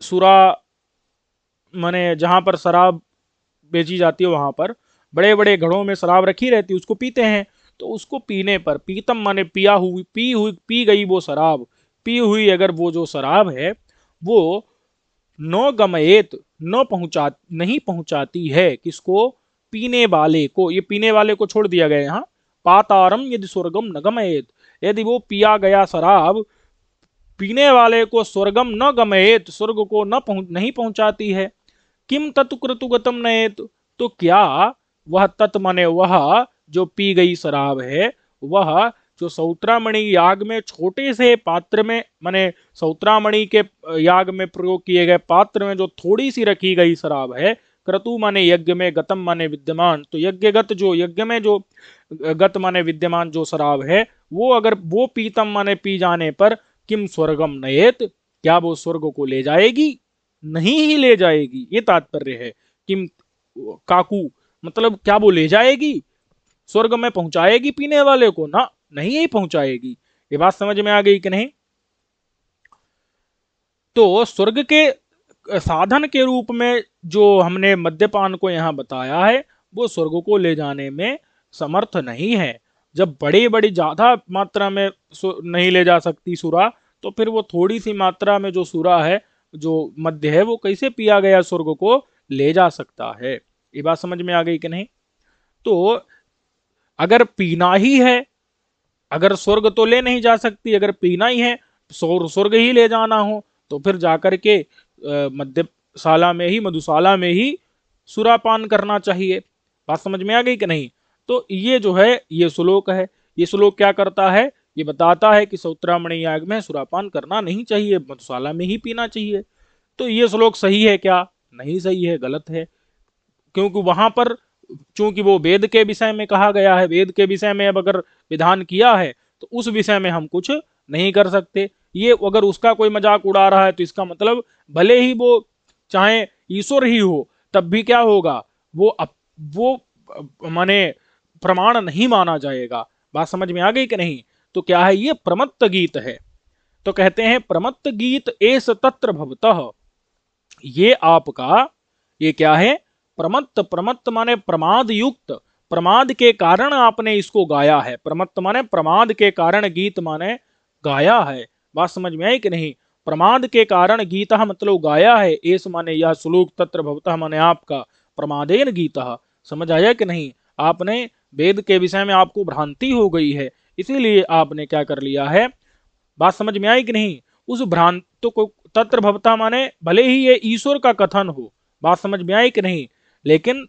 सुरा माने जहां पर शराब बेची जाती है, वहां पर बड़े बड़े घड़ों में शराब रखी रहती है, उसको पीते हैं। तो उसको पीने पर, पीतम माने पिया हुई, पी गई वो शराब, पी हुई अगर वो जो शराब है वो नो गमयेत, न पहुंचा, नहीं पहुंचाती है, किसको? पीने वाले को। ये पीने वाले को छोड़ दिया गया यहाँ। पातारम यदि स्वर्गम न गमयेत, यदि वो पिया गया शराब पीने वाले को स्वर्गम न गमयेत, स्वर्ग को नहीं पहुंचाती है। किम तत्कृतुगतम नयेत, तो क्या वह तत् माने वह जो पी गई शराब है, वह जो सौत्रामणि याग में छोटे से पात्र में, माने सौत्रामणि के याग में प्रयोग किए गए पात्र में जो थोड़ी सी रखी गई शराब है, क्रतु माने यज्ञ में, गतम माने विद्यमान, तो यज्ञगत जो, यज्ञ में जो गत माने विद्यमान जो शराब है, वो अगर वो पीतम माने पी जाने पर किम स्वर्गम नयेत, क्या वो स्वर्ग को ले जाएगी? नहीं ही ले जाएगी, ये तात्पर्य है। किम काकू, मतलब क्या वो ले जाएगी, स्वर्ग में पहुंचाएगी पीने वाले को? ना, नहीं ही पहुंचाएगी। ये बात समझ में आ गई कि नहीं? तो स्वर्ग के साधन के रूप में जो हमने मद्यपान को यहाँ बताया है, वो स्वर्ग को ले जाने में समर्थ नहीं है। जब बड़ी बड़ी ज्यादा मात्रा में नहीं ले जा सकती सुरा, तो फिर वो थोड़ी सी मात्रा में जो सुरा है, जो मद्य है, वो कैसे पिया गया स्वर्ग को ले जा सकता है? ये बात समझ में आ गई कि नहीं? तो अगर पीना ही है, अगर स्वर्ग तो ले नहीं जा सकती, अगर पीना ही है, स्वर्ग ही ले जाना हो, तो फिर जाकर के मद्यशाला में ही, मधुशाला में ही सुरापान करना चाहिए। बात समझ में आ गई कि नहीं? तो ये जो है, ये श्लोक है। ये श्लोक क्या करता है? ये बताता है कि सौत्रामणि याग में सुरापान करना नहीं चाहिए, मधुशाला में ही पीना चाहिए। तो ये श्लोक सही है क्या? नहीं सही है, गलत है। क्योंकि वहां पर, चूंकि वो वेद के विषय में कहा गया है, वेद के विषय में अब अगर विधान किया है, तो उस विषय में हम कुछ नहीं कर सकते। ये अगर उसका कोई मजाक उड़ा रहा है, तो इसका मतलब भले ही वो चाहे ईश्वर ही हो, तब भी क्या होगा, वो माने प्रमाण नहीं माना जाएगा। बात समझ में आ गई कि नहीं? तो क्या है, ये प्रमत्त गीत है। तो कहते हैं प्रमत्त गीत एस तत्र भवतः, ये आपका, ये क्या है, प्रमत्त, प्रमत्त माने प्रमाद युक्त, प्रमाद के कारण आपने इसको गाया है। प्रमत्त माने प्रमाद के कारण, गीत माने गाया है। बात समझ में आई कि नहीं? प्रमाद के कारण गीतः मतलब गाया है, एस माने यह श्लोक, तत्र भवतः माने आपका, प्रमादेन गीतः, समझ आया कि नहीं? आपने वेद के विषय में आपको भ्रांति हो गई है, इसीलिए आपने क्या कर लिया है। बात समझ में आई कि नहीं? उस भ्रांत को, तत्र भवता माने भले ही ये ईश्वर का कथन हो, बात समझ में आई कि नहीं, लेकिन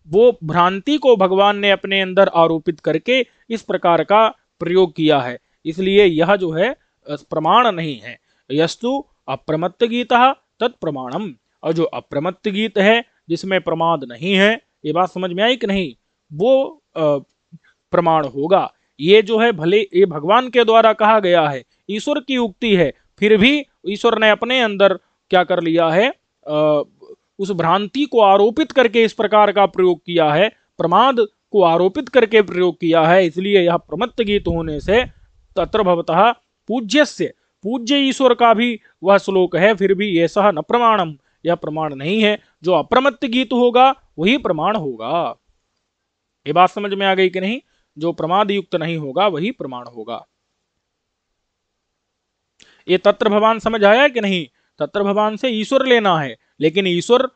वो भ्रांति को भगवान ने अपने अंदर आरोपित करके इस प्रकार का प्रयोग किया है, इसलिए यह जो है प्रमाण नहीं है। यस्तु अप्रमत्त गीता तत्प्रमाणम, और जो अप्रमत्त गीत है जिसमें प्रमाद नहीं है, ये बात समझ में आई कि नहीं, वो प्रमाण होगा। ये जो है, भले ये भगवान के द्वारा कहा गया है, ईश्वर की उक्ति है, फिर भी ईश्वर ने अपने अंदर क्या कर लिया है, उस भ्रांति को आरोपित करके इस प्रकार का प्रयोग किया है, प्रमाद को आरोपित करके प्रयोग किया है, इसलिए यह प्रमत्त गीत होने से तत्र भवतः पूज्यस्य, पूज्य ईश्वर का भी वह श्लोक है, फिर भी ऐसा न प्रमाणम, यह प्रमाण नहीं है। जो अप्रमत्त गीत होगा वही प्रमाण होगा। ये बात समझ में आ गई कि नहीं? जो प्रमाद युक्त नहीं होगा वही प्रमाण होगा। ये तत्र भगवान समझ आया कि नहीं? तत्र भगवान से ईश्वर लेना है, लेकिन ईश्वर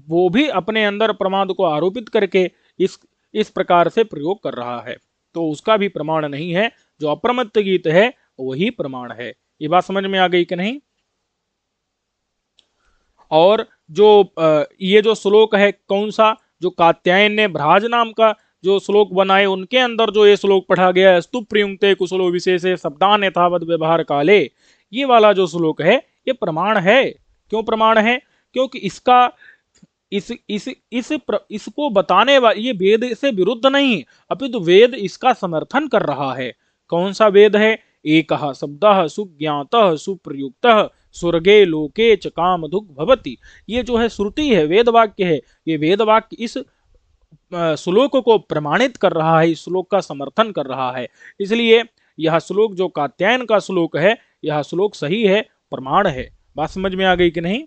वो भी अपने अंदर प्रमाद को आरोपित करके इस प्रकार से प्रयोग कर रहा है, तो उसका भी प्रमाण नहीं है। जो अप्रमत्त गीत है वही प्रमाण है। ये बात समझ में आ गई कि नहीं? और जो ये जो श्लोक है कौन सा, जो कात्यायन ने भ्राज नाम का जो श्लोक बनाए, उनके अंदर जो ये श्लोक पढ़ा गया है, स्तु प्रयुक्ते कुशलो विशेषे शब्दान यथावत व्यवहार काले, ये वाला जो श्लोक है ये प्रमाण है। क्यों प्रमाण है? क्योंकि इसका इसको बताने वाला ये वेद से विरुद्ध नहीं, अपितु वेद इसका समर्थन कर रहा है। कौन सा वेद है? एक शब्द सुज्ञात सुप्रयुक्त स्वर्गे लोके च कामधुक् भवति, ये जो है श्रुति है, वेद वाक्य है। ये वेद वाक्य इस श्लोक को प्रमाणित कर रहा है, इस श्लोक का समर्थन कर रहा है, इसलिए यह श्लोक जो कात्यायन का श्लोक है, यह श्लोक सही है, प्रमाण है। बात समझ में आ गई कि नहीं?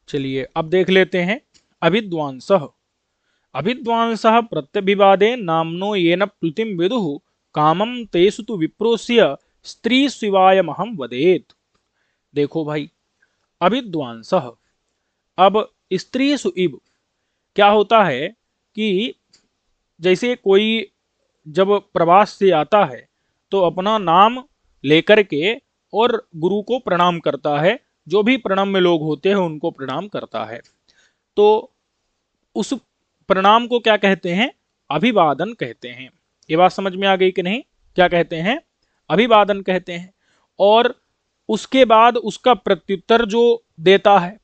चलिए अब देख लेते हैं। अभिद्वांसः, अभिद्वांसः प्रत्यभिवादे नामनो येन प्लुतिम विदुः कामम तेषु तु विप्रोस्य स्त्री शिवायमहं वदेत। देखो भाई, अभिद्वांसः, अब स्त्री सुइब क्या होता है कि जैसे कोई जब प्रवास से आता है तो अपना नाम लेकर के और गुरु को प्रणाम करता है, जो भी प्रणम्य लोग होते हैं उनको प्रणाम करता है। तो उस प्रणाम को क्या कहते हैं? अभिवादन कहते हैं। ये बात समझ में आ गई कि नहीं? क्या कहते हैं? अभिवादन कहते हैं। और उसके बाद उसका प्रत्युत्तर जो देता है,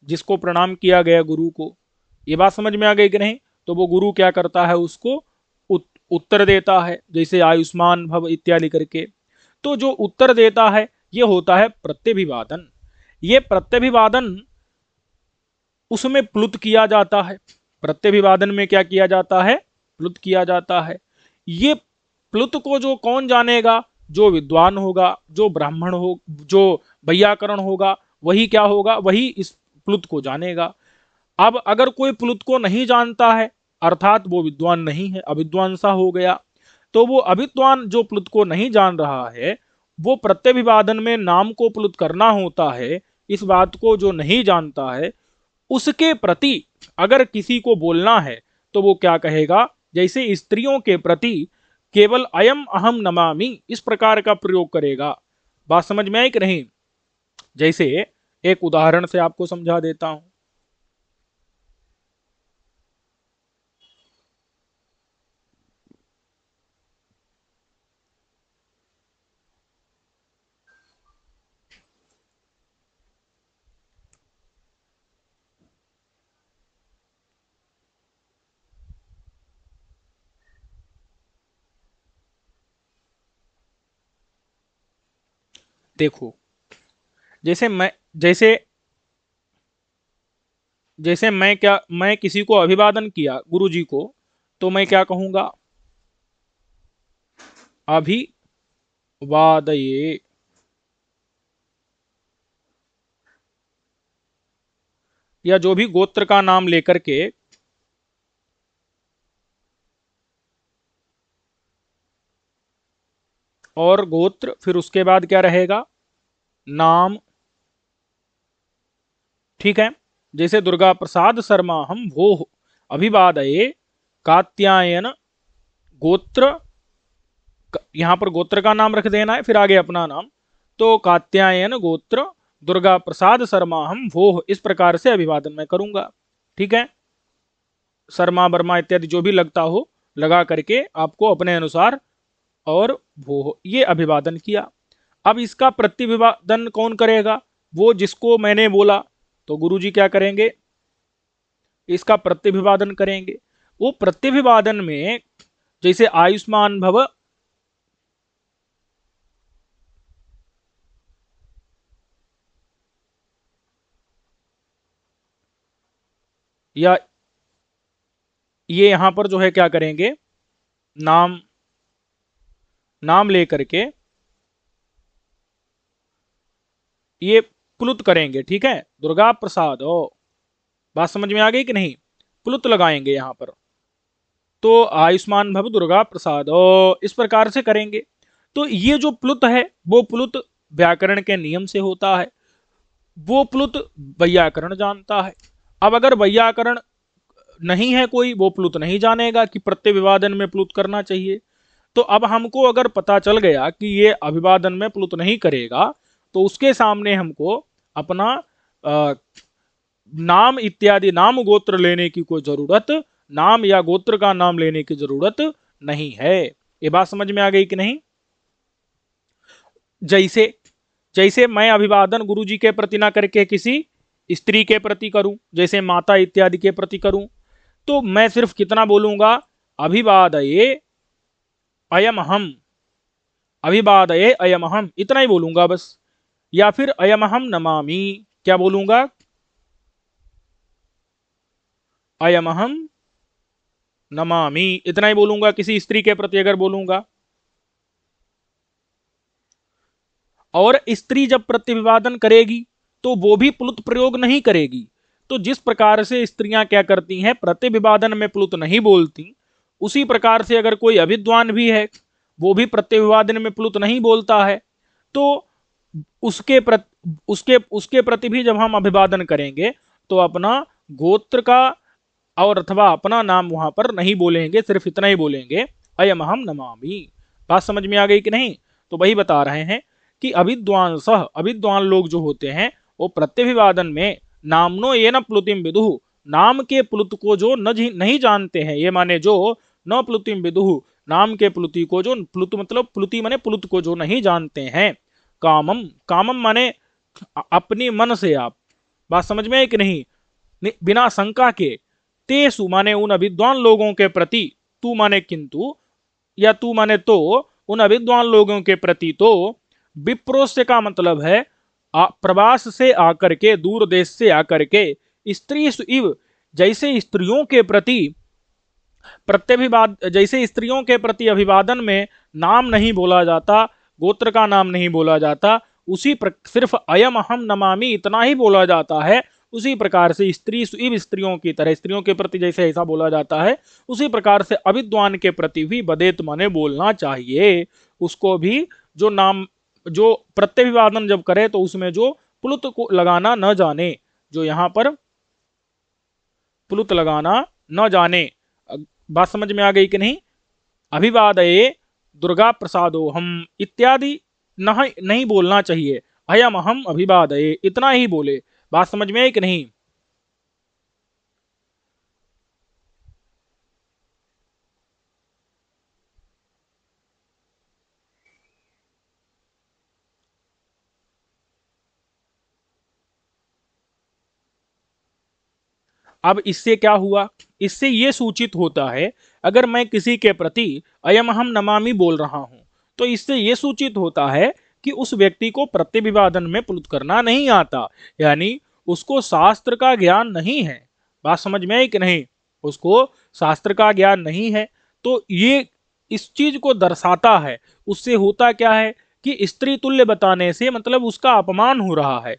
जिसको प्रणाम किया गया गुरु को, ये बात समझ में आ गई कि नहीं? तो वो गुरु क्या करता है? उसको उत्तर देता है, जैसे आयुष्मान भव इत्यादि करके। तो जो उत्तर देता है ये होता है प्रत्यभिवादन। ये प्रत्यभिवादन उसमें प्लुत किया जाता है। प्रत्यभिवादन में क्या किया जाता है? प्लुत किया जाता है। ये प्लुत को जो कौन जानेगा? जो विद्वान होगा, जो ब्राह्मण हो, जो वैयाकरण होगा, वही क्या होगा? वही इस प्लुत को जानेगा। अब अगर कोई प्लुत को नहीं जानता है, अर्थात वो विद्वान नहीं है, अविद्वान सा हो गया, तो वो अविद्वान जो प्लुत को नहीं जान रहा है, वो प्रत्यभिवादन में नाम को प्लुत करना होता है, इस बात को जो नहीं जानता है, उसके प्रति अगर किसी को बोलना है तो वो क्या कहेगा? जैसे स्त्रियों के प्रति केवल अयम अहम नमामि इस प्रकार का प्रयोग करेगा। बात समझ में आई कि नहीं? जैसे एक उदाहरण से आपको समझा देता हूं। देखो, जैसे मैं जैसे जैसे मैं किसी को अभिवादन किया, गुरु जी को, तो मैं क्या कहूंगा? अभिवादये। या जो भी गोत्र का नाम लेकर के, और गोत्र, फिर उसके बाद क्या रहेगा? नाम। ठीक है। जैसे दुर्गा प्रसाद शर्मा हम वो अभिवादये कात्यायन गोत्र, यहां पर गोत्र का नाम रख देना है, फिर आगे अपना नाम। तो कात्यायन गोत्र दुर्गा प्रसाद शर्मा हम वो इस प्रकार से अभिवादन मैं करूंगा। ठीक है। शर्मा वर्मा इत्यादि जो भी लगता हो लगा करके आपको अपने अनुसार, और वो ये अभिवादन किया। अब इसका प्रतिभिवादन कौन करेगा? वो जिसको मैंने बोला, तो गुरुजी क्या करेंगे? इसका प्रत्यभिवादन करेंगे। वो प्रत्यभिवादन में जैसे आयुष्मान भव, या ये यहां पर जो है क्या करेंगे? नाम नाम लेकर के ये प्लुत करेंगे। ठीक है। दुर्गा प्रसाद, ओ बात समझ में आ गई कि नहीं? प्लुत लगाएंगे यहां पर। तो आयुष्मान भव दुर्गा प्रसाद, ओ इस प्रकार से करेंगे। तो ये जो प्लुत है वो प्लुत व्याकरण के नियम से होता है, वो प्लुत वैयाकरण जानता है। अब अगर वैयाकरण नहीं है कोई, वो प्लुत नहीं जानेगा कि प्रत्यभिवादन में प्लुत करना चाहिए। तो अब हमको अगर पता चल गया कि ये अभिवादन में प्लुत नहीं करेगा, तो उसके सामने हमको अपना नाम इत्यादि, नाम गोत्र लेने की कोई जरूरत, नाम या गोत्र का नाम लेने की जरूरत नहीं है। ये बात समझ में आ गई कि नहीं? जैसे जैसे मैं अभिवादन गुरु जी के प्रति ना करके किसी स्त्री के प्रति करूं, जैसे माता इत्यादि के प्रति करूं, तो मैं सिर्फ कितना बोलूंगा? अभिवादये अयमहम, अभिवादये अयमहम, इतना ही बोलूंगा बस। या फिर अयमहम नमामि, क्या बोलूंगा? अयमहम नमामि, इतना ही बोलूंगा किसी स्त्री के प्रति अगर बोलूंगा। और स्त्री जब प्रत्यभिवादन करेगी तो वो भी प्लुत प्रयोग नहीं करेगी। तो जिस प्रकार से स्त्रियां क्या करती हैं, प्रत्यभिवादन में प्लुत नहीं बोलती, उसी प्रकार से अगर कोई अविद्वान भी है, वो भी प्रत्यभिवादन में प्लुत नहीं बोलता है, तो उसके प्रति भी जब हम अभिवादन करेंगे तो अपना गोत्र का और अथवा अपना नाम वहां पर नहीं बोलेंगे, सिर्फ इतना ही बोलेंगे, अयम हम नमामि। बात समझ में आ गई कि नहीं? तो वही बता रहे हैं कि अविद्वान सह, अविद्वान लोग जो होते हैं वो प्रत्यभिवादन में नामनो ये न प्लुतिम विदुः, नाम के प्लुत को जो नहीं जानते हैं, ये माने जो न प्लुतिम विदुहु, नाम के प्लुति को जो, प्लुत मतलब प्लुति माने प्लुत को जो नहीं जानते हैं। कामम, कामम माने अपनी मन से आप, बात समझ में है कि नहीं, बिना शंका के, तेसु माने उन अविद्वान लोगों के प्रति, तू माने किंतु, या तू माने तो, उन अविद्वान लोगों के प्रति तो, विप्रोस्य का मतलब है प्रवास से आकर के, दूर देश से आकर के, स्त्री इव, जैसे स्त्रियों के प्रति जैसे स्त्रियों के प्रति अभिवादन में नाम नहीं बोला जाता, गोत्र का नाम नहीं बोला जाता, सिर्फ अयम अहम नमामि इतना ही बोला जाता है, उसी प्रकार से स्त्री इव, स्त्रियों की तरह, स्त्रियों के प्रति जैसे ऐसा बोला जाता है, उसी प्रकार से अविद्वान के प्रति भी बदेत माने बोलना चाहिए। उसको भी जो नाम, जो प्रत्यभिवादन जब करे तो उसमें जो प्लुत को लगाना न जाने, जो यहां पर प्लुत लगाना न जाने, बात समझ में आ गई कि नहीं। अभिवादये दुर्गा प्रसादो हम इत्यादि नहीं बोलना चाहिए, अयम हम अभिवादये इतना ही बोले, बात समझ में आई कि नहीं। अब इससे क्या हुआ, इससे यह सूचित होता है, अगर मैं किसी के प्रति अयम हम नमामि बोल रहा हूं, तो इससे यह सूचित होता है कि उस व्यक्ति को प्रत्यभिवादन में प्लुत करना नहीं आता, यानी उसको शास्त्र का ज्ञान नहीं है, बात समझ में आई कि नहीं, उसको शास्त्र का ज्ञान नहीं है। तो ये इस चीज को दर्शाता है, उससे होता क्या है कि स्त्री तुल्य बताने से मतलब उसका अपमान हो रहा है,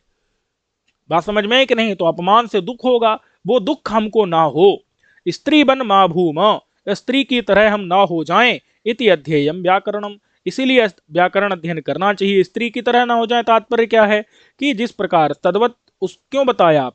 बात समझ में है कि नहीं, तो अपमान से दुख होगा, वो दुख हमको ना हो। स्त्री बन मा भूम, स्त्री की तरह हम ना हो जाएं, इति अध्ययम व्याकरणम, इसीलिए व्याकरण अध्ययन करना चाहिए, स्त्री की तरह ना हो जाए। तात्पर्य क्या है कि जिस प्रकार तद्वत, उस क्यों बताया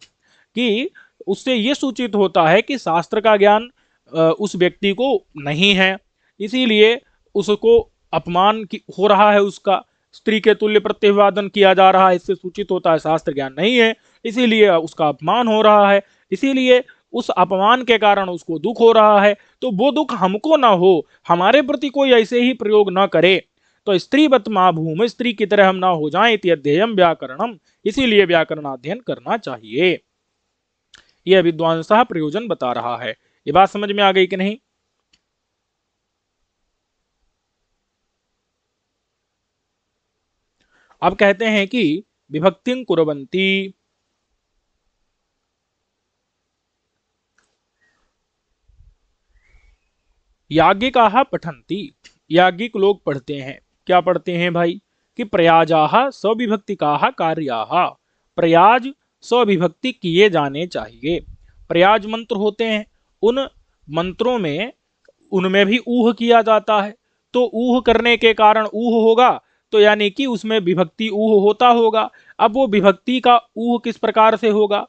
कि उससे यह सूचित होता है कि शास्त्र का ज्ञान उस व्यक्ति को नहीं है, इसीलिए उसको अपमान हो रहा है, उसका स्त्री के तुल्य प्रत्यभिवादन किया जा रहा है, इससे सूचित होता है शास्त्र ज्ञान नहीं है, इसीलिए उसका अपमान हो रहा है, इसीलिए उस अपमान के कारण उसको दुख हो रहा है। तो वो दुख हमको ना हो, हमारे प्रति कोई ऐसे ही प्रयोग ना करे, तो स्त्रीवत मा भूम, स्त्री की तरह हम ना हो जाएं, इति अध्ययम व्याकरणम, इसीलिए व्याकरण अध्ययन करना चाहिए। यह विद्वांसः प्रयोजन बता रहा है। ये बात समझ में आ गई कि नहीं। अब कहते हैं कि विभक्तिं कुर्वन्ति, याज्ञिकाः पठन्ति, याज्ञिक लोग पढ़ते हैं, क्या पढ़ते हैं भाई, कि प्रयाजाः सविभक्तिकाः कार्याः, प्रयाज सविभक्ति किए जाने चाहिए। प्रयाज मंत्र होते हैं, उन मंत्रों में उनमें भी ऊह किया जाता है, तो ऊह करने के कारण ऊह होगा, तो यानी कि उसमें विभक्ति ऊह होता होगा। अब वो विभक्ति का ऊह किस प्रकार से होगा,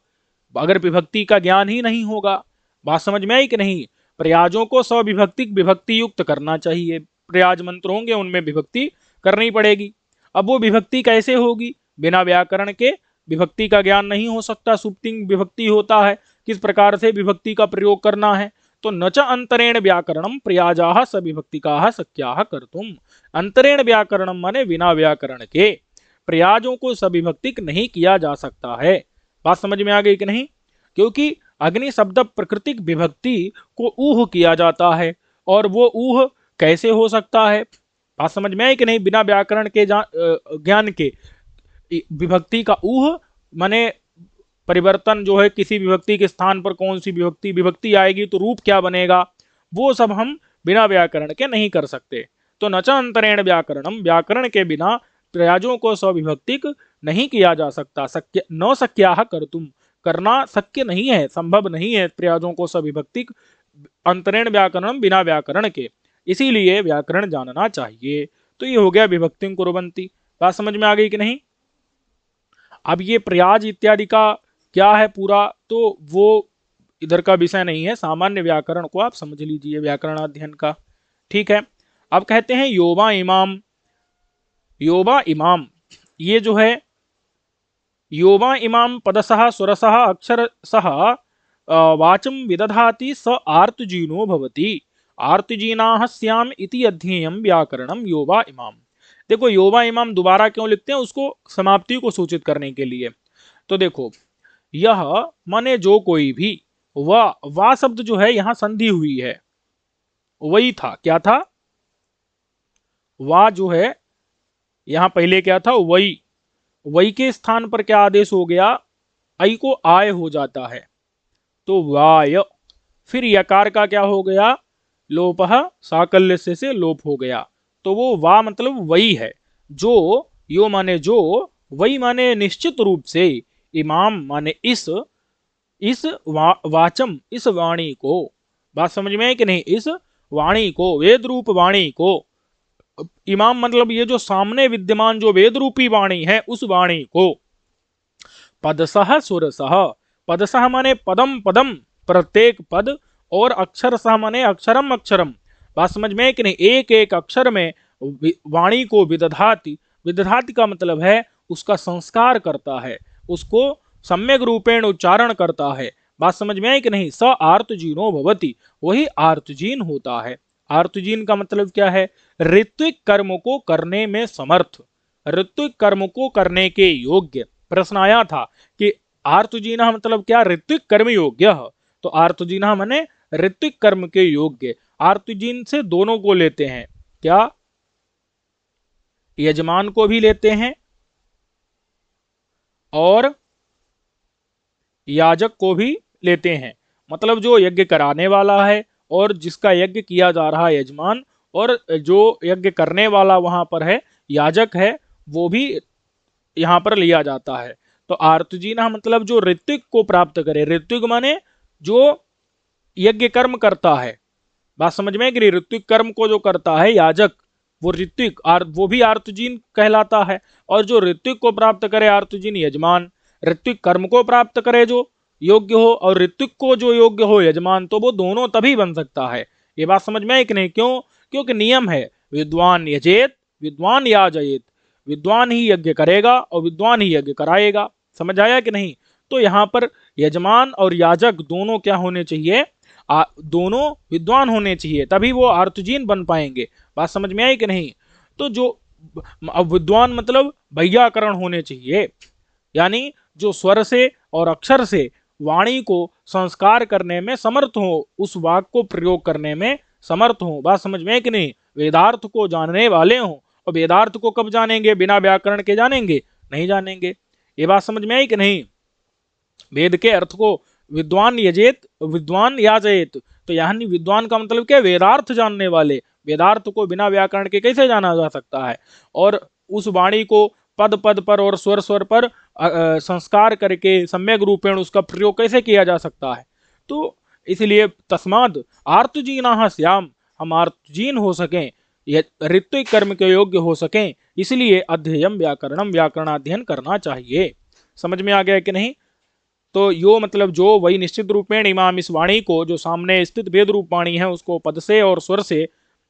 अगर विभक्ति का ज्ञान ही नहीं होगा, बात समझ में आई कि नहीं। प्रयाजों को सविभक्ति विभक्ति युक्त करना चाहिए, प्रयाज मंत्र होंगे उनमें विभक्ति करनी पड़ेगी। अब वो विभक्ति कैसे होगी, बिना व्याकरण के विभक्ति का ज्ञान नहीं हो सकता, सुप्तिंग विभक्ति होता है, किस प्रकार से विभक्ति का प्रयोग करना है। तो न च अंतरेण व्याकरणम प्रयाजाः सविभक्तिकाः शक्याः कर्तुम, अंतरेण व्याकरणम माने बिना व्याकरण के प्रयाजों को सविभक्तिक नहीं किया जा सकता है, बात समझ में आ गई कि नहीं। क्योंकि अग्नि शब्द प्रकृतिक विभक्ति को ऊह किया जाता है, और वो ऊह कैसे हो सकता है, बात समझ में आई कि नहीं, बिना व्याकरण के ज्ञान के। विभक्ति का ऊह माने परिवर्तन जो है, किसी विभक्ति के स्थान पर कौन सी विभक्ति आएगी तो रूप क्या बनेगा, वो सब हम बिना व्याकरण के नहीं कर सकते। तो न च अंतरेण व्याकरणम, व्याकरण के बिना प्रयाजों को सविभक्तिक नहीं किया जा सकता, शक्य न शक्याः कर्तुम, करना शक्य नहीं है, संभव नहीं है प्रयाजों को सविभक्तिक अंतरेण व्याकरणम, बिना व्याकरण के, इसीलिए व्याकरण जानना चाहिए। तो ये हो गया विभक्तिं कुर्वन्ति, बात समझ में आ गई कि नहीं। अब ये प्रयाज इत्यादि का क्या है पूरा, तो वो इधर का विषय नहीं है, सामान्य व्याकरण को आप समझ लीजिए, व्याकरण अध्ययन का, ठीक है। अब कहते हैं योवा इमाम, योवा इमाम, ये जो है योवा इमाम पदसः स्वरसः अक्षरसः वाचं विदधाति स आर्तजीनो भवति। आर्तजीनाः स्याम इति अध्येयं व्याकरणम योवा इमाम। देखो योवा इमाम दोबारा क्यों लिखते हैं, उसको समाप्ति को सूचित करने के लिए। तो देखो यह माने जो कोई भी, वा शब्द जो है यहां संधि हुई है, वही था, क्या था, वा जो है यहां पहले क्या था, वही, वही के स्थान पर क्या आदेश हो गया, आई को आय हो जाता है, तो वाय। फिर यकार का क्या हो गया, लोपः, साकल्य से लोप हो गया, तो वो वा मतलब वही है, जो, यो माने जो, वही माने निश्चित रूप से, इमाम माने इस वाचम, इस वाणी को, बात समझ में है कि नहीं, इस वाणी को, वेद रूप वाणी को, इमाम मतलब ये जो सामने विद्यमान जो वेद रूपी वाणी है, उस वाणी को, पदसह सुरसह, पदसह माने पदम पदम, प्रत्येक पद, और अक्षर सह माने अक्षरम अक्षरम, बात समझ में है कि नहीं, एक एक अक्षर में वाणी को विदधाति, विदधाति का मतलब है उसका संस्कार करता है, उसको सम्यक रूपेण उच्चारण करता है, बात समझ में है कि नहीं। स आर्तजीनो भवति, वही आर्तजीन होता है। आर्तजीन का मतलब क्या है, ऋत्विक कर्म को करने में समर्थ, ऋत्विक कर्म को करने के योग्य। प्रश्न आया था कि आर्तजीना मतलब क्या, ऋत्विक कर्म योग्य, तो आर्तजीना माने ऋत्विक कर्म के योग्य। आर्तजीन से दोनों को लेते हैं, क्या, यजमान को भी लेते हैं और याजक को भी लेते हैं, मतलब जो यज्ञ कराने वाला है और जिसका यज्ञ किया जा रहा है यजमान, और जो यज्ञ करने वाला वहां पर है याजक है, वो भी यहां पर लिया जाता है। तो आर्तजीना मतलब जो ऋत्विक को प्राप्त करे, ऋत्विक माने जो यज्ञ कर्म करता है, बात समझ में कि ऋत्विक कर्म को जो करता है याजक, वो ऋत्विक, वो भी आर्तजीन कहलाता है। और जो ऋत्विक को प्राप्त करे आर्तजीन यजमान, ऋत्विक कर्म को प्राप्त करे जो योग्य हो और ऋत्विक को जो योग्य हो यजमान, तो वो दोनों तभी बन सकता है। ये बात समझ में है कि नहीं, क्यों, क्योंकि नियम है विद्वान यजेत विद्वान याजयेत, विद्वान ही यज्ञ करेगा और विद्वान ही यज्ञ कराएगा, समझ आया कि नहीं। तो यहाँ पर यजमान और याजक दोनों क्या होने चाहिए, दोनों विद्वान होने चाहिए, तभी वो आर्तजीन बन पाएंगे, बात समझ में आई कि नहीं। तो जो विद्वान मतलब वैयाकरण होने चाहिए, यानी जो स्वर से और अक्षर से वाणी को संस्कार करने में समर्थ हो, उस वाक को प्रयोग करने में समर्थ हो, बात समझ में है कि नहीं, वेदार्थ को जानने वाले हों। और वेदार्थ को कब जानेंगे, बिना व्याकरण के जानेंगे, नहीं जानेंगे, ये बात समझ में आई कि नहीं। वेद के अर्थ को विद्वान यजेत विद्वान याजयेत, तो यानी विद्वान का मतलब क्या, वेदार्थ जानने वाले, वेदार्थ को बिना व्याकरण के कैसे जाना जा सकता है, और उस वाणी को पद पद पर और स्वर स्वर पर संस्कार करके सम्यक रूपेण उसका प्रयोग कैसे किया जा सकता है। तो इसलिए तस्माद आर्तजीना श्याम, हम आर्तजीन हो सकें, ऋत्विक कर्म के योग्य हो सकें, इसलिए अध्ययन व्याकरणम, व्याकरणाध्ययन करना चाहिए। समझ में आ गया कि नहीं। तो यो मतलब जो, वही निश्चित रूपेण इमाम, इस वाणी को, जो सामने स्थित वेद रूप वाणी है, उसको पद से और स्वर से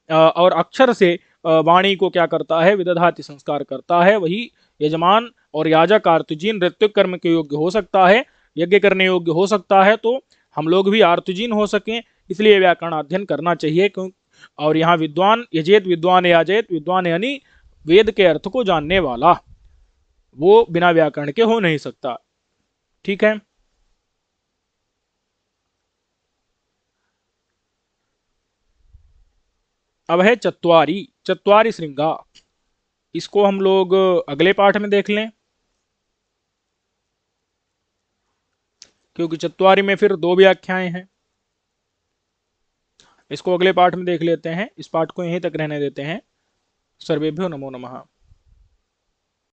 और अक्षर से वाणी को क्या करता है, विदधाति, संस्कार करता है। वही यजमान और याजक आर्तजीन ऋत्विक कर्म के योग्य हो सकता है, यज्ञ करने योग्य हो सकता है, तो हम लोग भी आर्तजीन हो सकें, इसलिए व्याकरण अध्ययन करना चाहिए। क्यों, और यहाँ विद्वान यजेत विद्वान याजेत, विद्वान यानी वेद के अर्थ को जानने वाला, वो बिना व्याकरण के हो नहीं सकता। ठीक है। अब है चत्वारी, चत्वारी श्रृंगा, इसको हम लोग अगले पाठ में देख लें, क्योंकि चत्वारी में फिर 2 व्याख्याएं हैं। इसको अगले पाठ में देख लेते हैं, इस पाठ को यहीं तक रहने देते हैं। सर्वेभ्यो नमो नमः।